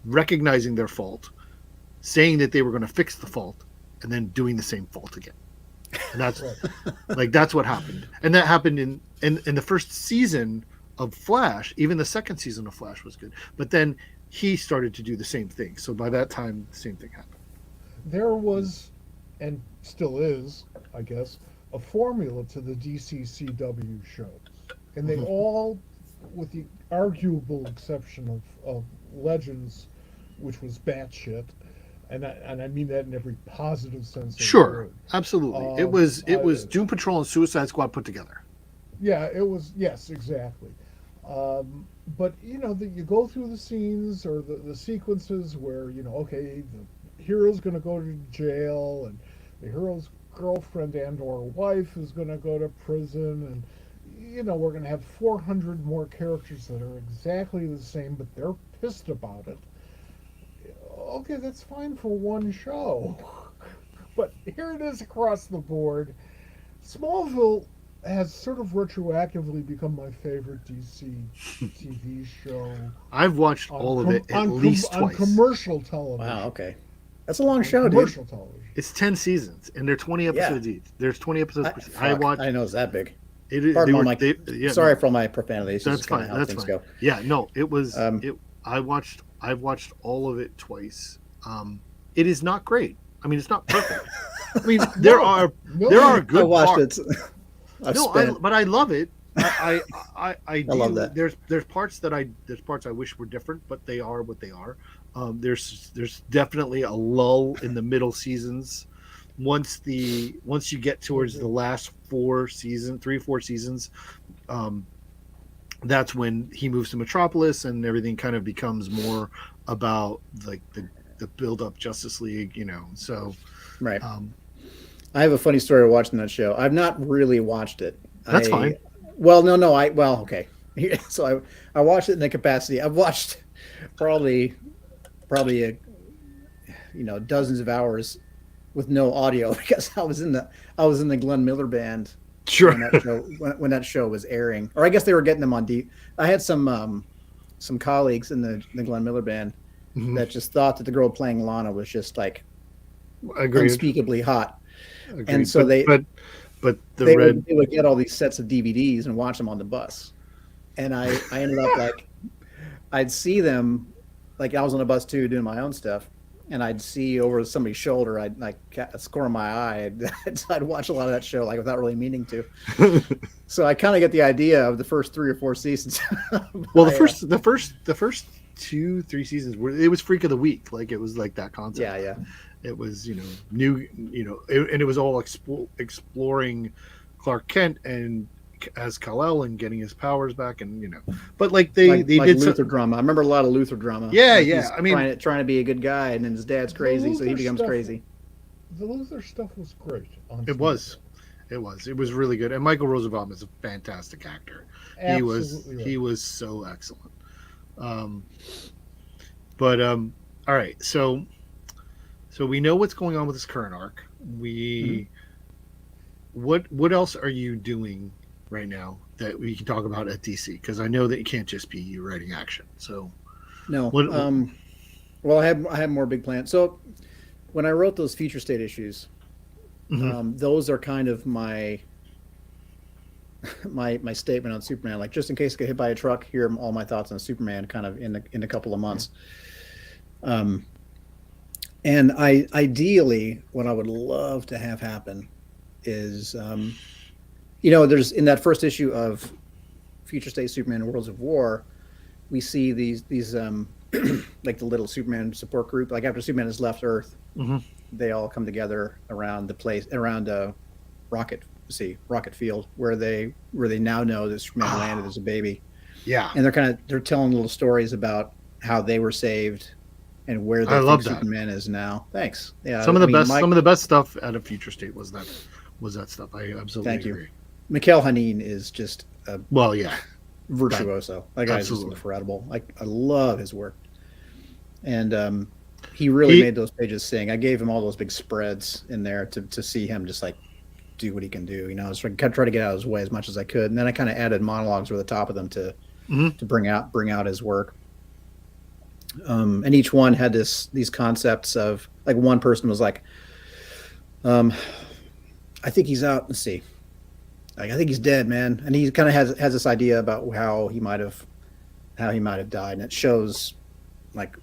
recognizing their fault, saying that they were going to fix the fault, and then doing the same fault again. And that's that's what happened. And that happened in the first season of Flash. Even the second season of Flash was good. But then he started to do the same thing. So by that time, the same thing happened. There was, and still is, I guess, a formula to the DCCW shows. And they all, with the arguable exception of Legends, which was batshit, and I mean that in every positive sense of the word. Absolutely. It was Doom Patrol and Suicide Squad put together. Yeah, it was. Yes, exactly. But that you go through the scenes or the sequences where okay, the hero's going to go to jail and the hero's girlfriend and or wife is going to go to prison, and we're going to have 400 more characters that are exactly the same, but they're pissed about it. Okay, that's fine for one show. But here it is across the board. Smallville has sort of retroactively become my favorite DC TV show. I've watched all of it at least twice. On commercial television. Wow, okay. That's a long show, dude. Commercial television. It's 10 seasons, and they're 20 episodes each. There's 20 episodes per season. I know it's that big. It, sorry for all my profanity. That's fine. That's fine. Go. Yeah, no, it was. I've watched all of it twice. It is not great. I mean, it's not perfect. I mean, there are good. I watched parts. it. But I love it. I love that. There's parts I wish were different, but they are what they are. There's definitely a lull in the middle seasons. Once you get towards the last 4 seasons, that's when he moves to Metropolis and everything kind of becomes more about like the build up Justice League, So right. I have a funny story of watching that show. I've not really watched it. That's fine. Well, no. Okay. So I watched it in the capacity. I've watched probably dozens of hours with no audio because I was in the Glenn Miller band Sure. when that show was airing, or I guess they were getting them on deep. I had some colleagues in the Glenn Miller band that just thought that the girl playing Lana was just like unspeakably hot. Agreed. And so they would get all these sets of DVDs and watch them on the bus. And I ended up like, I'd see them, like I was on a bus too doing my own stuff, and I'd see over somebody's shoulder, I'd like score in my eye. I'd watch a lot of that show like without really meaning to. So I kind of get the idea of the first 3 or 4 seasons. Well, the first 2-3 seasons it was Freak of the Week, like it was like that concept. Yeah. It was new, and it was all exploring Clark Kent and as Kal-El and getting his powers back, and but like they did Luther drama. I remember a lot of Luther drama. Yeah, like yeah. I mean, trying to be a good guy, and then his dad's crazy, so he becomes crazy. The Luther stuff was great. It was really good, and Michael Rosenbaum is a fantastic actor. Absolutely He was so excellent. All right, so we know what's going on with this current arc. What else are you doing right now that we can talk about at DC? Because I know that it can't just be you writing action. So no. Well, I have more big plans. So when I wrote those future state issues, those are kind of my statement on Superman. Like, just in case I get hit by a truck, here are all my thoughts on Superman, kind of in a couple of months. And ideally, what I would love to have happen is, there's in that first issue of Future State Superman and Worlds of War, we see these like the little Superman support group. Like after Superman has left Earth, they all come together around Rocket Field, where they now know that Superman landed as a baby. Yeah, and they're telling little stories about how they were saved and where they think Superman is now. Thanks. Yeah, some of the best stuff out of Future State was that stuff. I absolutely agree. Mikhail Hanin is just virtuoso. That guy's just incredible. I love his work, and he really made those pages sing. I gave him all those big spreads in there to see him just like do what he can do. So I try to get out of his way as much as I could, and then I kind of added monologues over the top of them to bring out his work. And each one had these concepts of, like, one person was like, I think he's out. Let's see. Like, I think he's dead, man. And he kind of has this idea about how he might have died, and it shows like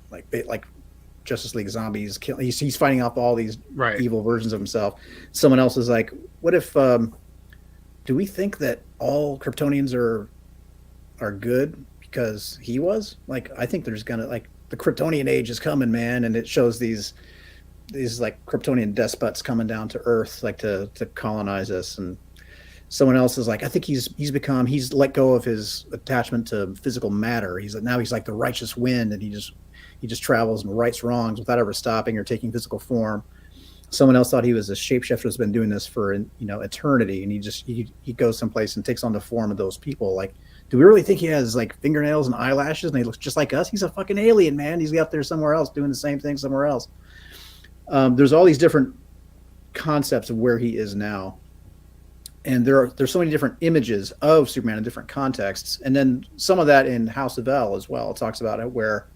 Justice League zombies. He's fighting off all these evil versions of himself. Someone else is like, what if? Do we think that all Kryptonians are good because he was? Like, I think there's gonna, like, the Kryptonian age is coming, man, and it shows these like Kryptonian despots coming down to Earth, like to colonize us. And someone else is like, I think he's let go of his attachment to physical matter. He's like the righteous wind, and he just travels and rights wrongs without ever stopping or taking physical form. Someone else thought he was a shapeshifter who's been doing this for eternity, and he goes someplace and takes on the form of those people. Like, do we really think he has like fingernails and eyelashes and he looks just like us? He's a fucking alien, man. He's out there somewhere else doing the same thing somewhere else. There's all these different concepts of where he is now, and there's so many different images of Superman in different contexts, and then some of that in House of El as well. It talks about it where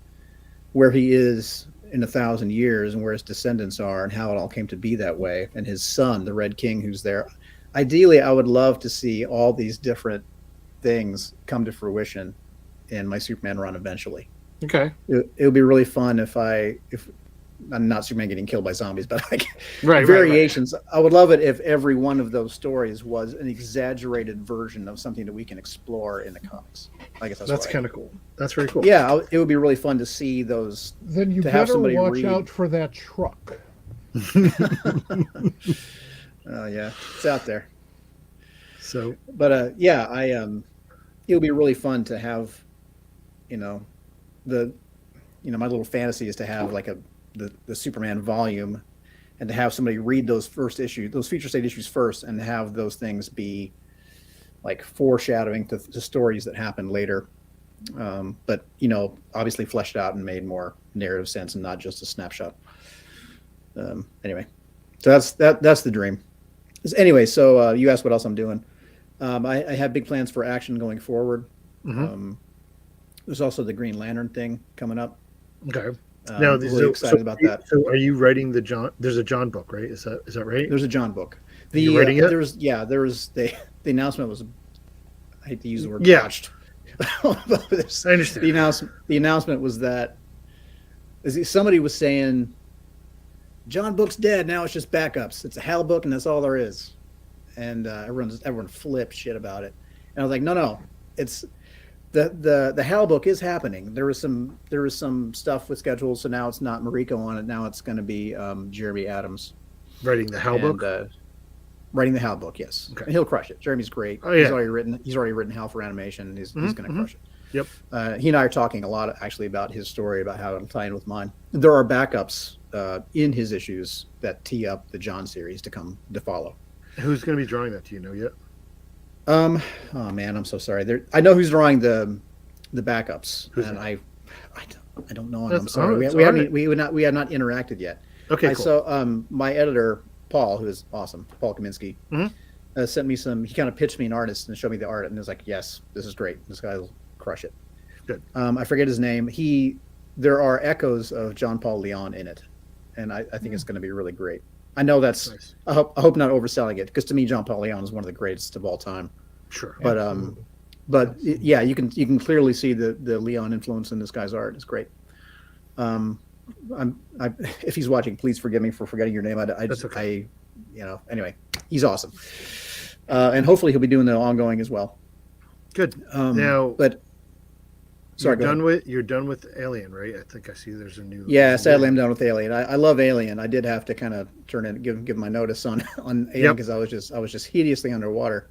he is in 1,000 years and where his descendants are and how it all came to be that way, and his son, the Red King, who's there. Ideally, I would love to see all these different things come to fruition in my Superman run eventually. Okay. It would be really fun if I'm not Superman getting killed by zombies, but like variations. Right. I would love it if every one of those stories was an exaggerated version of something that we can explore in the comics. I guess that's kind of cool. That's very cool. Yeah, it would be really fun to see those. Then you better watch out for that truck. Oh yeah, it's out there. So, but it would be really fun to have, my little fantasy is to have like the Superman volume, and to have somebody read those future state issues first, and have those things be like foreshadowing to stories that happen later. But obviously fleshed out and made more narrative sense and not just a snapshot. Anyway. So that's the dream. Anyway, so you asked what else I'm doing. I have big plans for action going forward. Mm-hmm. There's also the Green Lantern thing coming up. Okay. Now, really excited about that. So, are you writing the John? There's a John book, right? Is that right? There's a John book. Are you writing it? The announcement was. I hate to use the word botched. I understand. The announcement was that somebody was saying, John Book's dead. Now it's just backups. It's a Hal book, and that's all there is. And everyone flipped shit about it. And I was like, no, it's the Hal book is happening. There was some stuff with schedules, so now it's not Mariko on it. Now it's going to be Jeremy Adams Writing the Hal book. Writing the Hal book, yes. Okay. And he'll crush it. Jeremy's great. Oh, yeah. He's already written Hal for animation. And he's going to crush it. Yep. He and I are talking a lot actually about his story, about how it'll tie in with mine. There are backups in his issues that tee up the John series to follow. Who's going to be drawing that? Do you know yet? Oh man, I'm so sorry. I know who's drawing the backups, and I don't know him. I'm sorry. We have not interacted yet. Okay, cool. So my editor Paul, who is awesome, Paul Kaminsky, sent me some. He kind of pitched me an artist and showed me the art, and it was like, yes, this is great. This guy will crush it. Good. I forget his name. There are echoes of John Paul Leon in it, and I think it's going to be really great. I know that's. Nice. I hope not overselling it, because to me, John Paul Leon is one of the greatest of all time. Sure. But Absolutely. yeah, you can clearly see the Leon influence in this guy's art. It's great. If he's watching, please forgive me for forgetting your name. That's okay. Anyway, he's awesome. And hopefully he'll be doing the ongoing as well. Good. Sorry, you're done with Alien, right? I think I see there's a new. Yeah, sadly I'm done with Alien. I love Alien. I did have to kind of give my notice on Alien because I was just hideously underwater.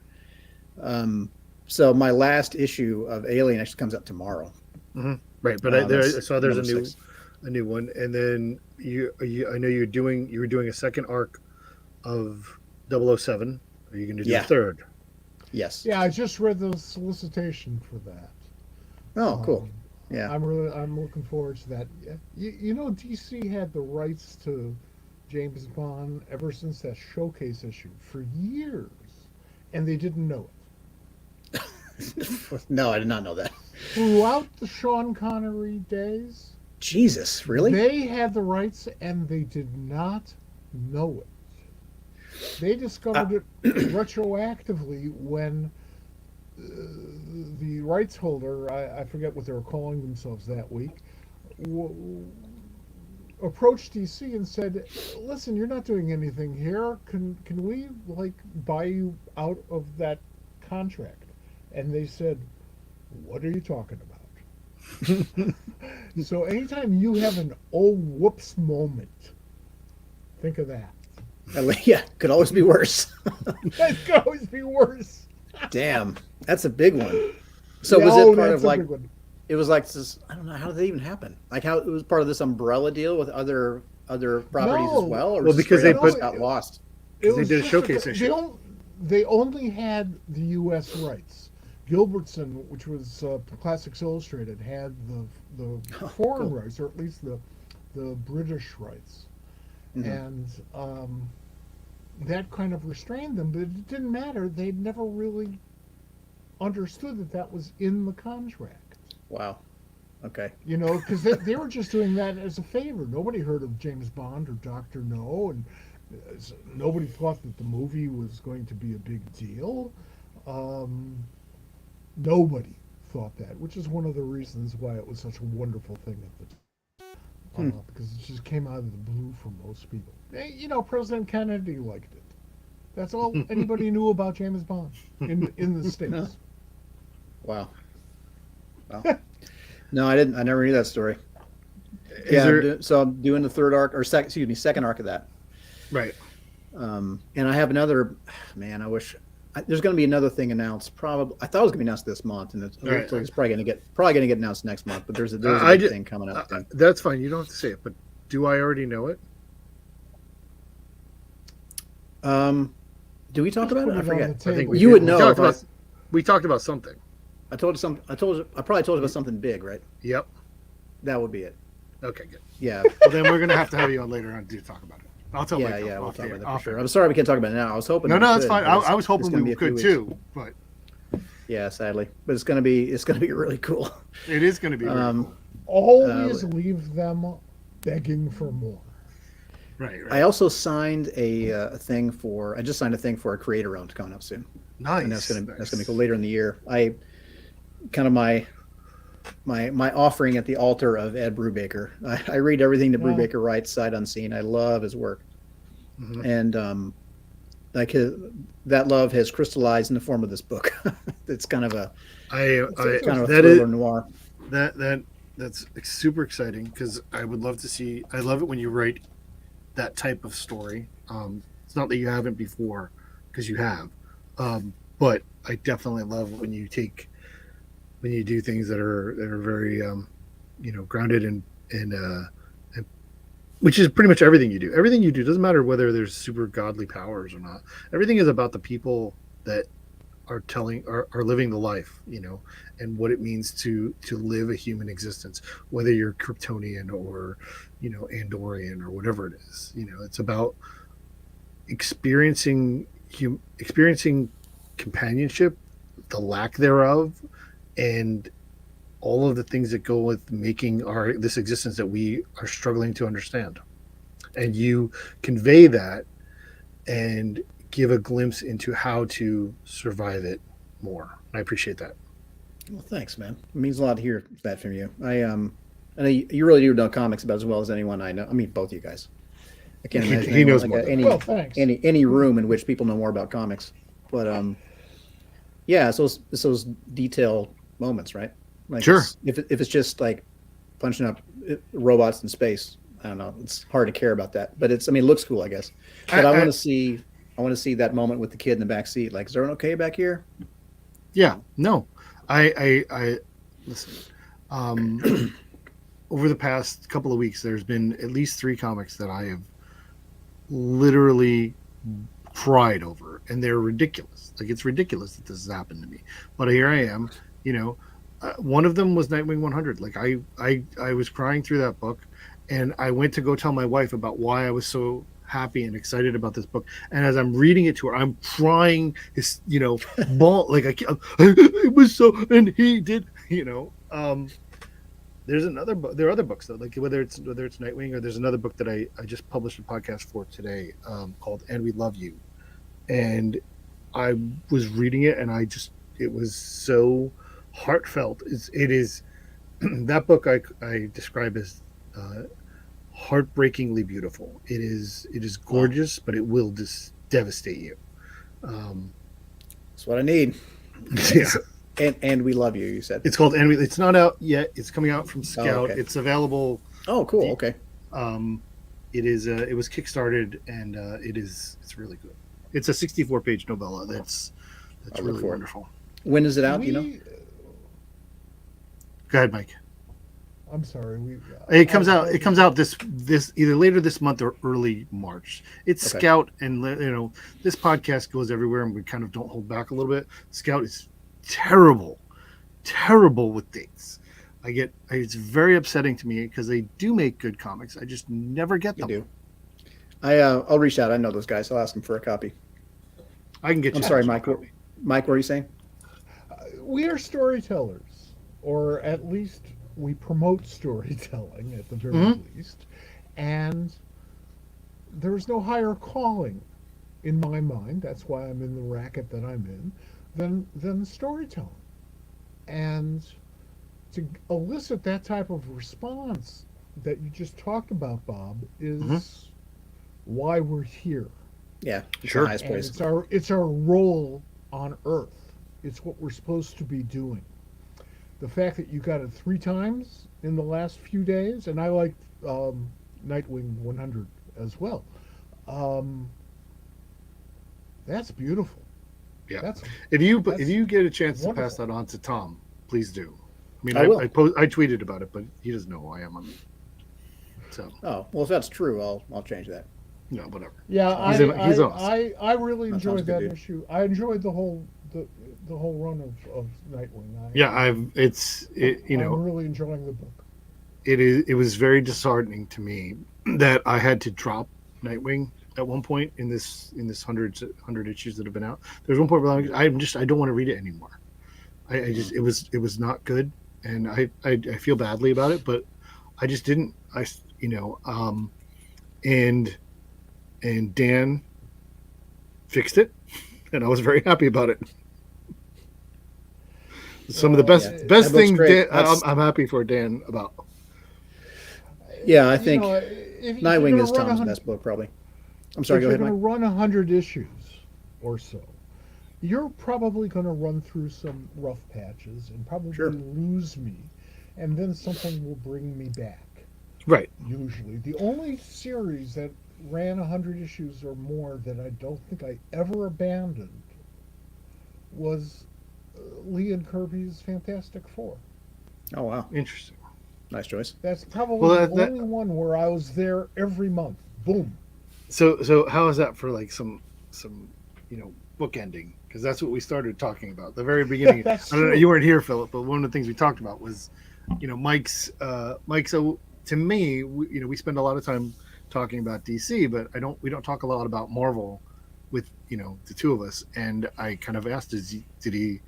So my last issue of Alien actually comes out tomorrow. Mm-hmm. Right, but I saw there's a new one, and then I know you were doing a second arc of 007. Are you going to do a third? Yes. Yeah, I just read the solicitation for that. Oh, cool. Yeah. I'm looking forward to that. DC had the rights to James Bond ever since that showcase issue for years, and they didn't know it. No, I did not know that. Throughout the Sean Connery days, Jesus, really? they had the rights and they did not know it. They discovered it retroactively when the rights holder, I forget what they were calling themselves that week, approached DC and said, listen, you're not doing anything here. Can we buy you out of that contract? And they said, what are you talking about? So anytime you have an oh whoops moment, think of that. Yeah, could always be worse. That could always be worse. Damn, that's a big one. So was it part of like? It was like this. I don't know, how did that even happen? Like how it was part of this umbrella deal with other properties as well, or because they got lost. Because they did a showcase issue. They only had the U.S. rights. Gilbertson, which was Classics Illustrated, had the foreign rights, or at least the British rights, and that kind of restrained them. But it didn't matter; they never really understood that was in the contract. Wow. Okay. Because they were just doing that as a favor. Nobody heard of James Bond or Dr. No, and nobody thought that the movie was going to be a big deal. Nobody thought that, which is one of the reasons why it was such a wonderful thing at the time. Because it just came out of the blue for most people. President Kennedy liked it. That's all anybody knew about James Bond in the States. Wow. No, I didn't. I never knew that story. So I'm doing the third arc, or second arc of that. Right. And I have another. Man, I wish there's going to be another thing announced. Probably, I thought it was going to be announced this month, and it's probably going to get announced next month. But there's a big thing coming up. That's fine. You don't have to say it, but do I already know it? Do we talk about it? I forget. I think you would know. We talked about something. I probably told you about something big, right? Yep. That would be it. Okay, good. Yeah. Well, then we're going to have you on later on to talk about it. I'll tell Yeah, Mike. yeah, we'll off talk air, about that for off sure. air. I'm sorry we can't talk about it now. I was hoping. No, we that's could, fine. but I was it's hoping gonna we be a few could weeks. too, but Yeah, sadly, but it's gonna be really cool. it is going to be very cool. Always leave them begging for more. Right. I also signed a thing for. I just signed a thing for a creator owned coming up soon, Nice. and that's gonna be cool later in the year. I kind of my offering at the altar of Ed Brubaker. I read everything that Brubaker writes sight unseen. I love his work, and like that love has crystallized in the form of this book. It's kind of a kind of a thriller noir. That's super exciting because I would love to see. I love it when you write that type of story. It's not that you haven't before, because you have, but I definitely love when you do things that are very grounded in which is pretty much everything you do. Everything you do doesn't matter whether there's super godly powers or not. Everything is about the people that are living the life, and what it means to live a human existence, whether you're Kryptonian or Andorian or whatever it is. It's about experiencing companionship, the lack thereof, and all of the things that go with making this existence that we are struggling to understand. And you convey that and give a glimpse into how to survive it more. I appreciate that. Well, thanks, man. It means a lot to hear that from you. I know you really do know comics about as well as anyone I know. I mean, both of you guys. I can't imagine he knows like more. any room in which people know more about comics. But yeah, it's those detailed moments, right? Like sure. If it's just like punching up robots in space, I don't know. It's hard to care about that, but it looks cool, I guess. But I want to see that moment with the kid in the back seat. Like, is everyone okay back here? Yeah. No. I listen. Over the past couple of weeks, there's been at least 3 comics that I have literally cried over, and they're ridiculous. Like, it's ridiculous that this has happened to me, but here I am. One of them was Nightwing 100. Like, I was crying through that book, and I went to go tell my wife about why I was so happy and excited about this book. And as I'm reading it to her, I'm crying. Ball like it was so, and he did. There's another book. There are other books though, like whether it's Nightwing, or there's another book that I just published a podcast for today called "And We Love You," and I was reading it, and it was so heartfelt. It is that book I describe as heartbreakingly beautiful. It is gorgeous, but it will just devastate you. That's what I need. Yeah. And we love you. You said it's called "And We." It's not out yet. It's coming out from Scout. Oh, okay. It's available. Oh, cool. Okay. It is. It was kickstarted, and it's really good. It's a 64-page novella. That's really wonderful. When is it out? Do you know? Go ahead, Mike. I'm sorry. It comes out this either later this month or early March. It's okay. Scout, and this podcast goes everywhere, and we kind of don't hold back a little bit. Scout is terrible with dates. It's very upsetting to me because they do make good comics. I just never get them. You do. I'll reach out. I know those guys. I'll ask them for a copy. I can get you. I'm sorry, Mike. Mike, what are you saying? We are storytellers, or at least we promote storytelling at the very least. And there's no higher calling in my mind. That's why I'm in the racket that I'm in. Than storytelling. And to elicit that type of response that you just talked about, Bob, is why we're here. Yeah, sure. It's our role on Earth. It's what we're supposed to be doing. The fact that you got it 3 times in the last few days, and I liked Nightwing 100 as well. That's beautiful. Yeah. If you get a chance to pass that on to Tom, please do. I mean, I tweeted about it, but he doesn't know who I am. So. Oh well, if that's true, I'll change that. No, whatever. Yeah, he's awesome. I really enjoyed that issue. I enjoyed the whole run of Nightwing. I'm really enjoying the book. It was very disheartening to me that I had to drop Nightwing at one point in this hundred issues that have been out. There's one point where I don't want to read it anymore. I just it was not good, and I feel badly about it, but I just didn't. And Dan fixed it, and I was very happy about it. Some of the best things I'm happy for Dan about. Yeah, I think Nightwing is Tom's best book, probably. I'm sorry, go ahead, Mike. If you're going to run 100 issues or so, you're probably going to run through some rough patches and probably lose me, and then something will bring me back. Right. Usually. The only series that ran 100 issues or more that I don't think I ever abandoned was Lee and Kirby's Fantastic Four. Oh, wow. Interesting. Nice choice. That's probably the only one where I was there every month. Boom. So how is that for like some book ending? Because that's what we started talking about the very beginning. I don't know, you weren't here, Philip, but one of the things we talked about was, Mike's. So to me, we spend a lot of time talking about DC, but we don't talk a lot about Marvel with the two of us. And I kind of asked, did he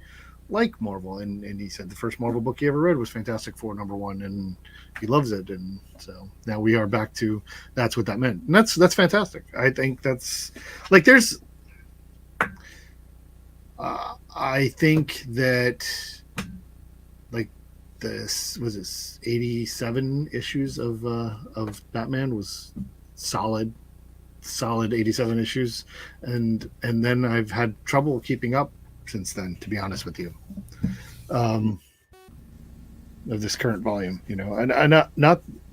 like Marvel? And he said the first Marvel book he ever read was Fantastic Four #1, and he loves it. And so now we are back to that's what that meant, and that's fantastic. I think that's like there's. I think that like this was this 87 issues of Batman was solid 87 issues, and then I've had trouble keeping up since then, to be honest with you, of this current volume, and I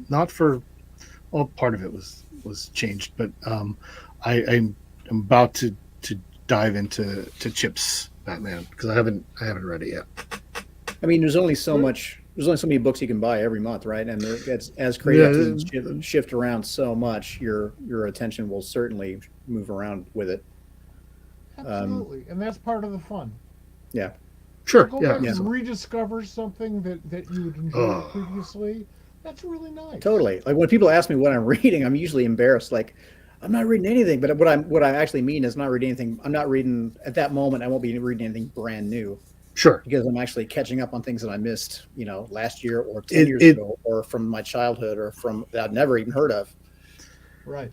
not for part of it was changed, but I'm about to dive into Chip's Batman because I haven't read it yet. I mean, there's only so many books you can buy every month, right? And as creators shift around so much, your attention will certainly move around with it. Absolutely, and that's part of the fun. Yeah. Sure. Go back and rediscover something that you would enjoy previously. That's really nice. Totally. Like when people ask me what I'm reading, I'm usually embarrassed. Like, I'm not reading anything. But what I actually mean is not reading anything. I'm not reading at that moment. I won't be reading anything brand new. Sure. Because I'm actually catching up on things that I missed, last year or 10 years ago, or from my childhood, or from that I'd never even heard of. Right.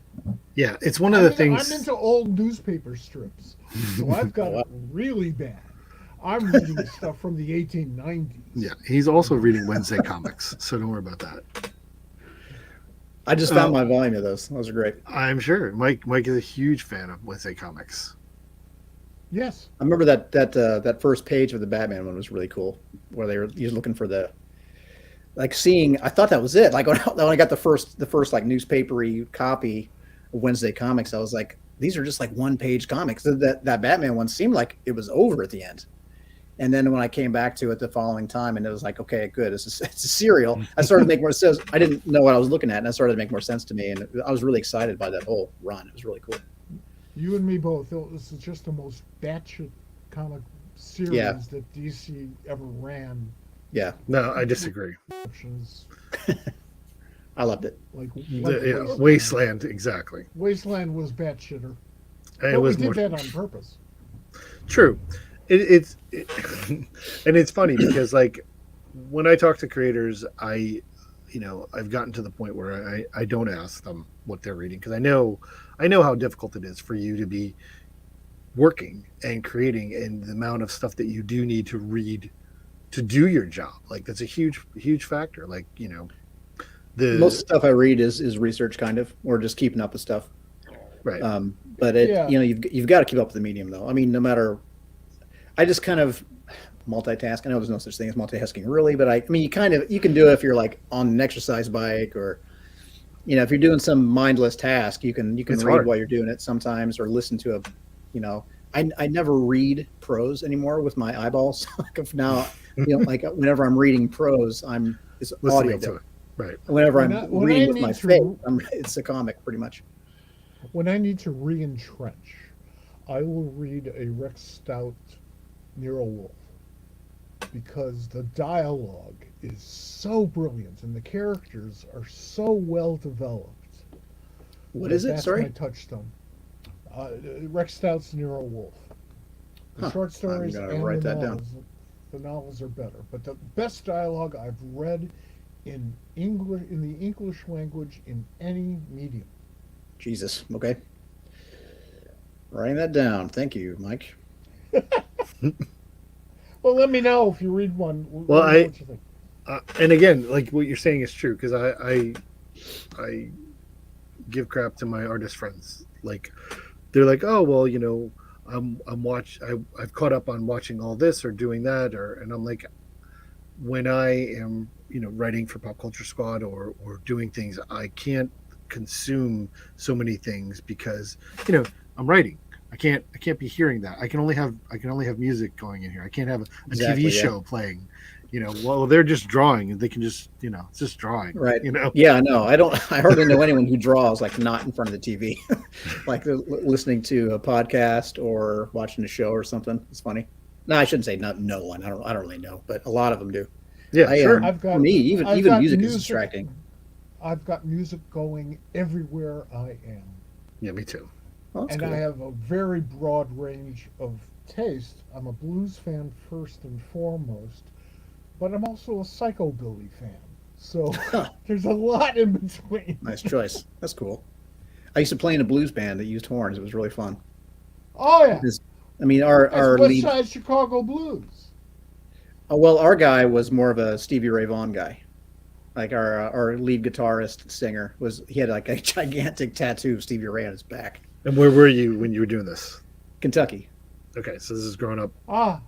Yeah, it's one of the things. I'm into old newspaper strips, so I've got it really bad. I'm reading stuff from the 1890s. Yeah, he's also reading Wednesday comics, so don't worry about that. I just found my volume of those. Those are great. I'm sure Mike is a huge fan of Wednesday comics. Yes, I remember that first page of the Batman one was really cool, where he was looking for seeing. I thought that was it. Like when I got the first like newspapery copy of Wednesday comics, I was like, these are just like 1-page comics. That Batman one seemed like it was over at the end. And then when I came back to it the following time, and it was like, okay, good, it's a serial. I started to make more sense. I didn't know what I was looking at, and it started to make more sense to me. And I was really excited by that whole run. It was really cool. You and me both. This is just the most batshit comic series that DC ever ran. Yeah. No, I disagree. I loved it. Wasteland, exactly. Wasteland was batshhitter. It was we did that on purpose. True. It's and it's funny because like when I talk to creators, I've gotten to the point where I don't ask them what they're reading because I know how difficult it is for you to be working and creating, and the amount of stuff that you do need to read to do your job. Like that's a huge factor. Like the most stuff I read is research kind of, or just keeping up with stuff. Right. But you've got to keep up with the medium though. I mean, no matter. I just kind of multitask. I know there's no such thing as multitasking really, but I mean, you can do it if you're like on an exercise bike, or if you're doing some mindless task, you can read hard while you're doing it sometimes, or listen to I never read prose anymore with my eyeballs. Like if now, like whenever I'm reading prose, it's audio to it. Right. Whenever I'm reading with my face, it's a comic pretty much. When I need to re-entrench, I will read a Rex Stout Nero Wolf, because the dialogue is so brilliant and the characters are so well developed What is it? That's Sorry. my touchstone. Rex Stout's Nero Wolf. The Huh. short stories I'm gonna and write the that down. novels. The novels are better, but the best dialogue I've read in English, in the English language, in any medium. Jesus. Okay. Writing that down. Thank you, Mike. Well, let me know if you read one. Well, Let me know what you think. And again, like what you're saying is true because I give crap to my artist friends. Like they're like, oh well, I've caught up on watching all this or doing that and I'm like, when I am writing for Pop Culture Squad or doing things, I can't consume so many things because I'm writing. I can't be hearing that. I can only have music going in here. I can't have a Exactly, TV yeah. show playing. Well, they're just drawing and they can just it's just drawing. Right. Yeah, no, I hardly know anyone who draws like not in front of the TV, like they're listening to a podcast or watching a show or something. It's funny. No, I shouldn't say no one. I don't really know, but a lot of them do. Yeah, sure. For me, even music is distracting. I've got music going everywhere I am. Yeah, me too. Well, that's And cool. I have a very broad range of taste. I'm a blues fan first and foremost, but I'm also a psychobilly fan. So there's a lot in between. Nice choice. That's cool. I used to play in a blues band that used horns. It was really fun. Oh yeah, I mean, our that's West lead. Side Chicago blues. Well, our guy was more of a Stevie Ray Vaughan guy. Like our lead guitarist singer he had like a gigantic tattoo of Stevie Ray on his back. And where were you when you were doing this? Kentucky. Okay, so this is growing up.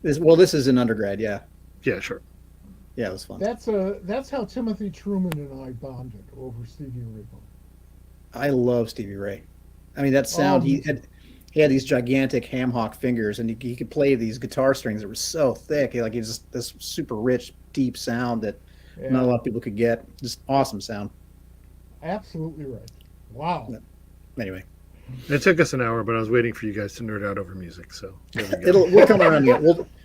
This is an undergrad. Yeah. Yeah, sure. Yeah, it was fun. That's how Timothy Truman and I bonded over Stevie Ray Vaughan. I love Stevie Ray. I mean, that sound he had these gigantic ham hock fingers, and he could play these guitar strings that were so thick. He was this super rich, deep sound that not a lot of people could get. Just awesome sound. Absolutely right. Wow. Anyway, It took us an hour, but I was waiting for you guys to nerd out over music. So there we go. we'll come around here.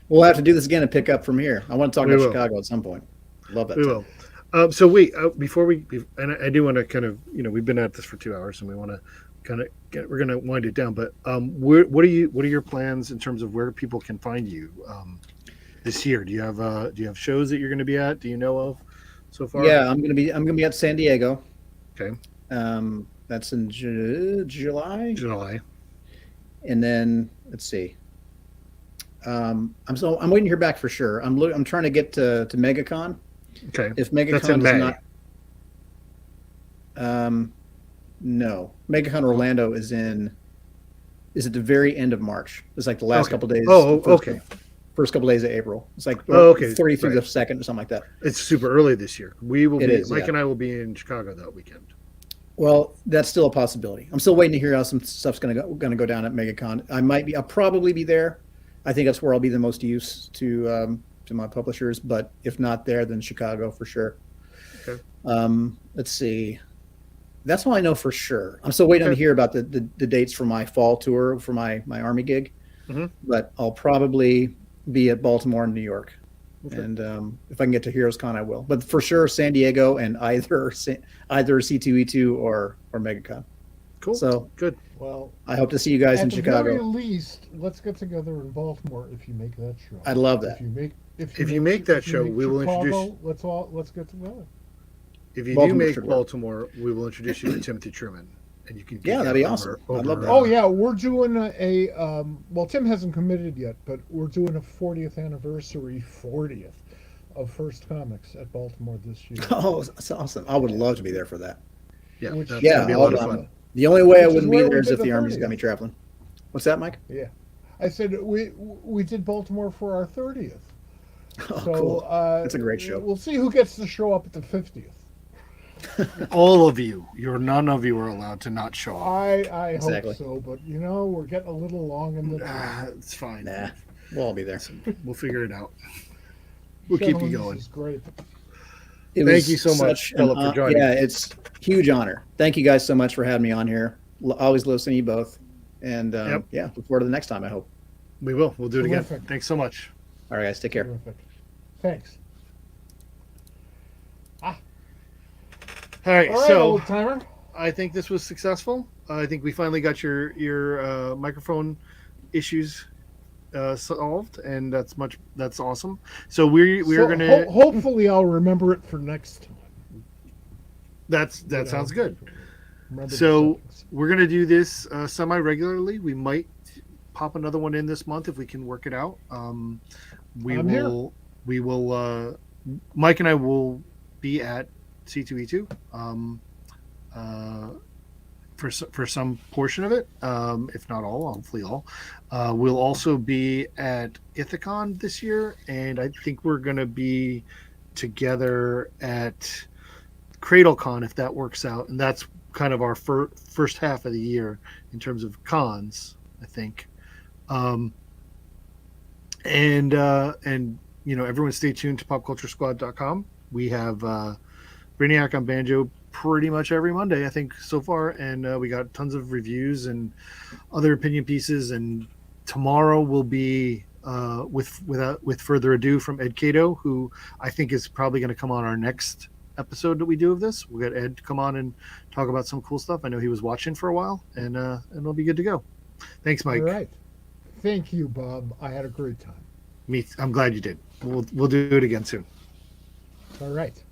We'll have to do this again and pick up from here. I want to talk We about will. Chicago at some point. Love that. We will. So wait, before and I do want to kind of, we've been at this for 2 hours, and we want to kind of we're going to wind it down. But what are your plans in terms of where people can find you this year? Do you have shows that you're going to be at? Do you know of so far? Yeah, I'm gonna be at San Diego. Okay. That's in July. July. And then let's see. I'm waiting to hear back for sure. I'm trying to get to MegaCon. Okay. If MegaCon That's in is May. not, no, MegaCon Orlando is at the very end of March. It's like the last Okay. couple days. Oh, okay. First couple days of April. It's like okay. 30 through Right. the second or something like that. It's super early this year. We will It be. is, Mike yeah. and I will be in Chicago that weekend. Well, that's still a possibility. I'm still waiting to hear how some stuff's gonna go down at MegaCon. I'll probably be there. I think that's where I'll be the most use to my publishers. But if not there, then Chicago for sure. Okay. Let's see. That's all I know for sure. I'm still waiting to hear about the dates for my fall tour for my Army gig. Mhm. But I'll probably be at Baltimore and New York. Okay. And if I can get to Heroes Con, I will. But for sure, San Diego and either C2E2 or MegaCon. Cool. So good. Well, I hope to see you guys at in the Chicago. very least, let's get together in Baltimore if you make that show. I'd love that. If you make that show, we will introduce. Let's get together. If you Baltimore do make should work. Baltimore, we will introduce you to Timothy Truman, and you can. Yeah, that'd be awesome. I'd love that. Oh yeah, we're doing well, Tim hasn't committed yet, but we're doing a 40th anniversary of First Comics at Baltimore this year. Oh, that's awesome. I would love to be there for that. Yeah, Which- that's Yeah, gonna be a lot of I'll- fun. The only way I Which is wouldn't be where there we is did if the the Army's got 30th. me traveling. What's that, Mike? Yeah, I said we did Baltimore for our 30th. Oh, So cool. That's a great show. We'll see who gets to show up at the 50th. All of you, none of you are allowed to not show up. I Exactly. hope so, but we're getting a little long in the It's fine. Nah, we'll all be there. We'll figure it out. We'll keep you Gentlemen, going. This is great. It Thank was you so much, such Phillip, for joining. Yeah, it's huge honor. Thank you guys so much for having me on here. Always listening to you both. And Yep. yeah, look forward to the next time, I hope. We will. We'll do it again. Terrific. Thanks so much. All right, guys, take care. Terrific. Thanks. All right. All right, So old timer. I think this was successful. I think we finally got your microphone issues solved, and that's awesome. So we're gonna. Hopefully, I'll remember it for next time. That sounds good. Remember the So settings. we're gonna do this semi regularly. We might pop another one in this month if we can work it out. We I'm will. We will. Mike and I will be at C2E2 for some portion of it, if not all, hopefully all. We'll also be at Ithacon this year, and I think we're going to be together at CradleCon if that works out, and that's kind of our first half of the year in terms of cons, I think. And everyone stay tuned to popculturesquad.com. We have Brainiac on Banjo pretty much every Monday, I think, so far, and we got tons of reviews and other opinion pieces. And tomorrow will be with further ado from Ed Cato, who I think is probably going to come on our next episode that we do of this. We'll get Ed to come on and talk about some cool stuff. I know he was watching for a while, and it'll be good to go. Thanks, Mike. All right. Thank you, Bob. I had a great time. I'm glad you did. We'll do it again soon. All right.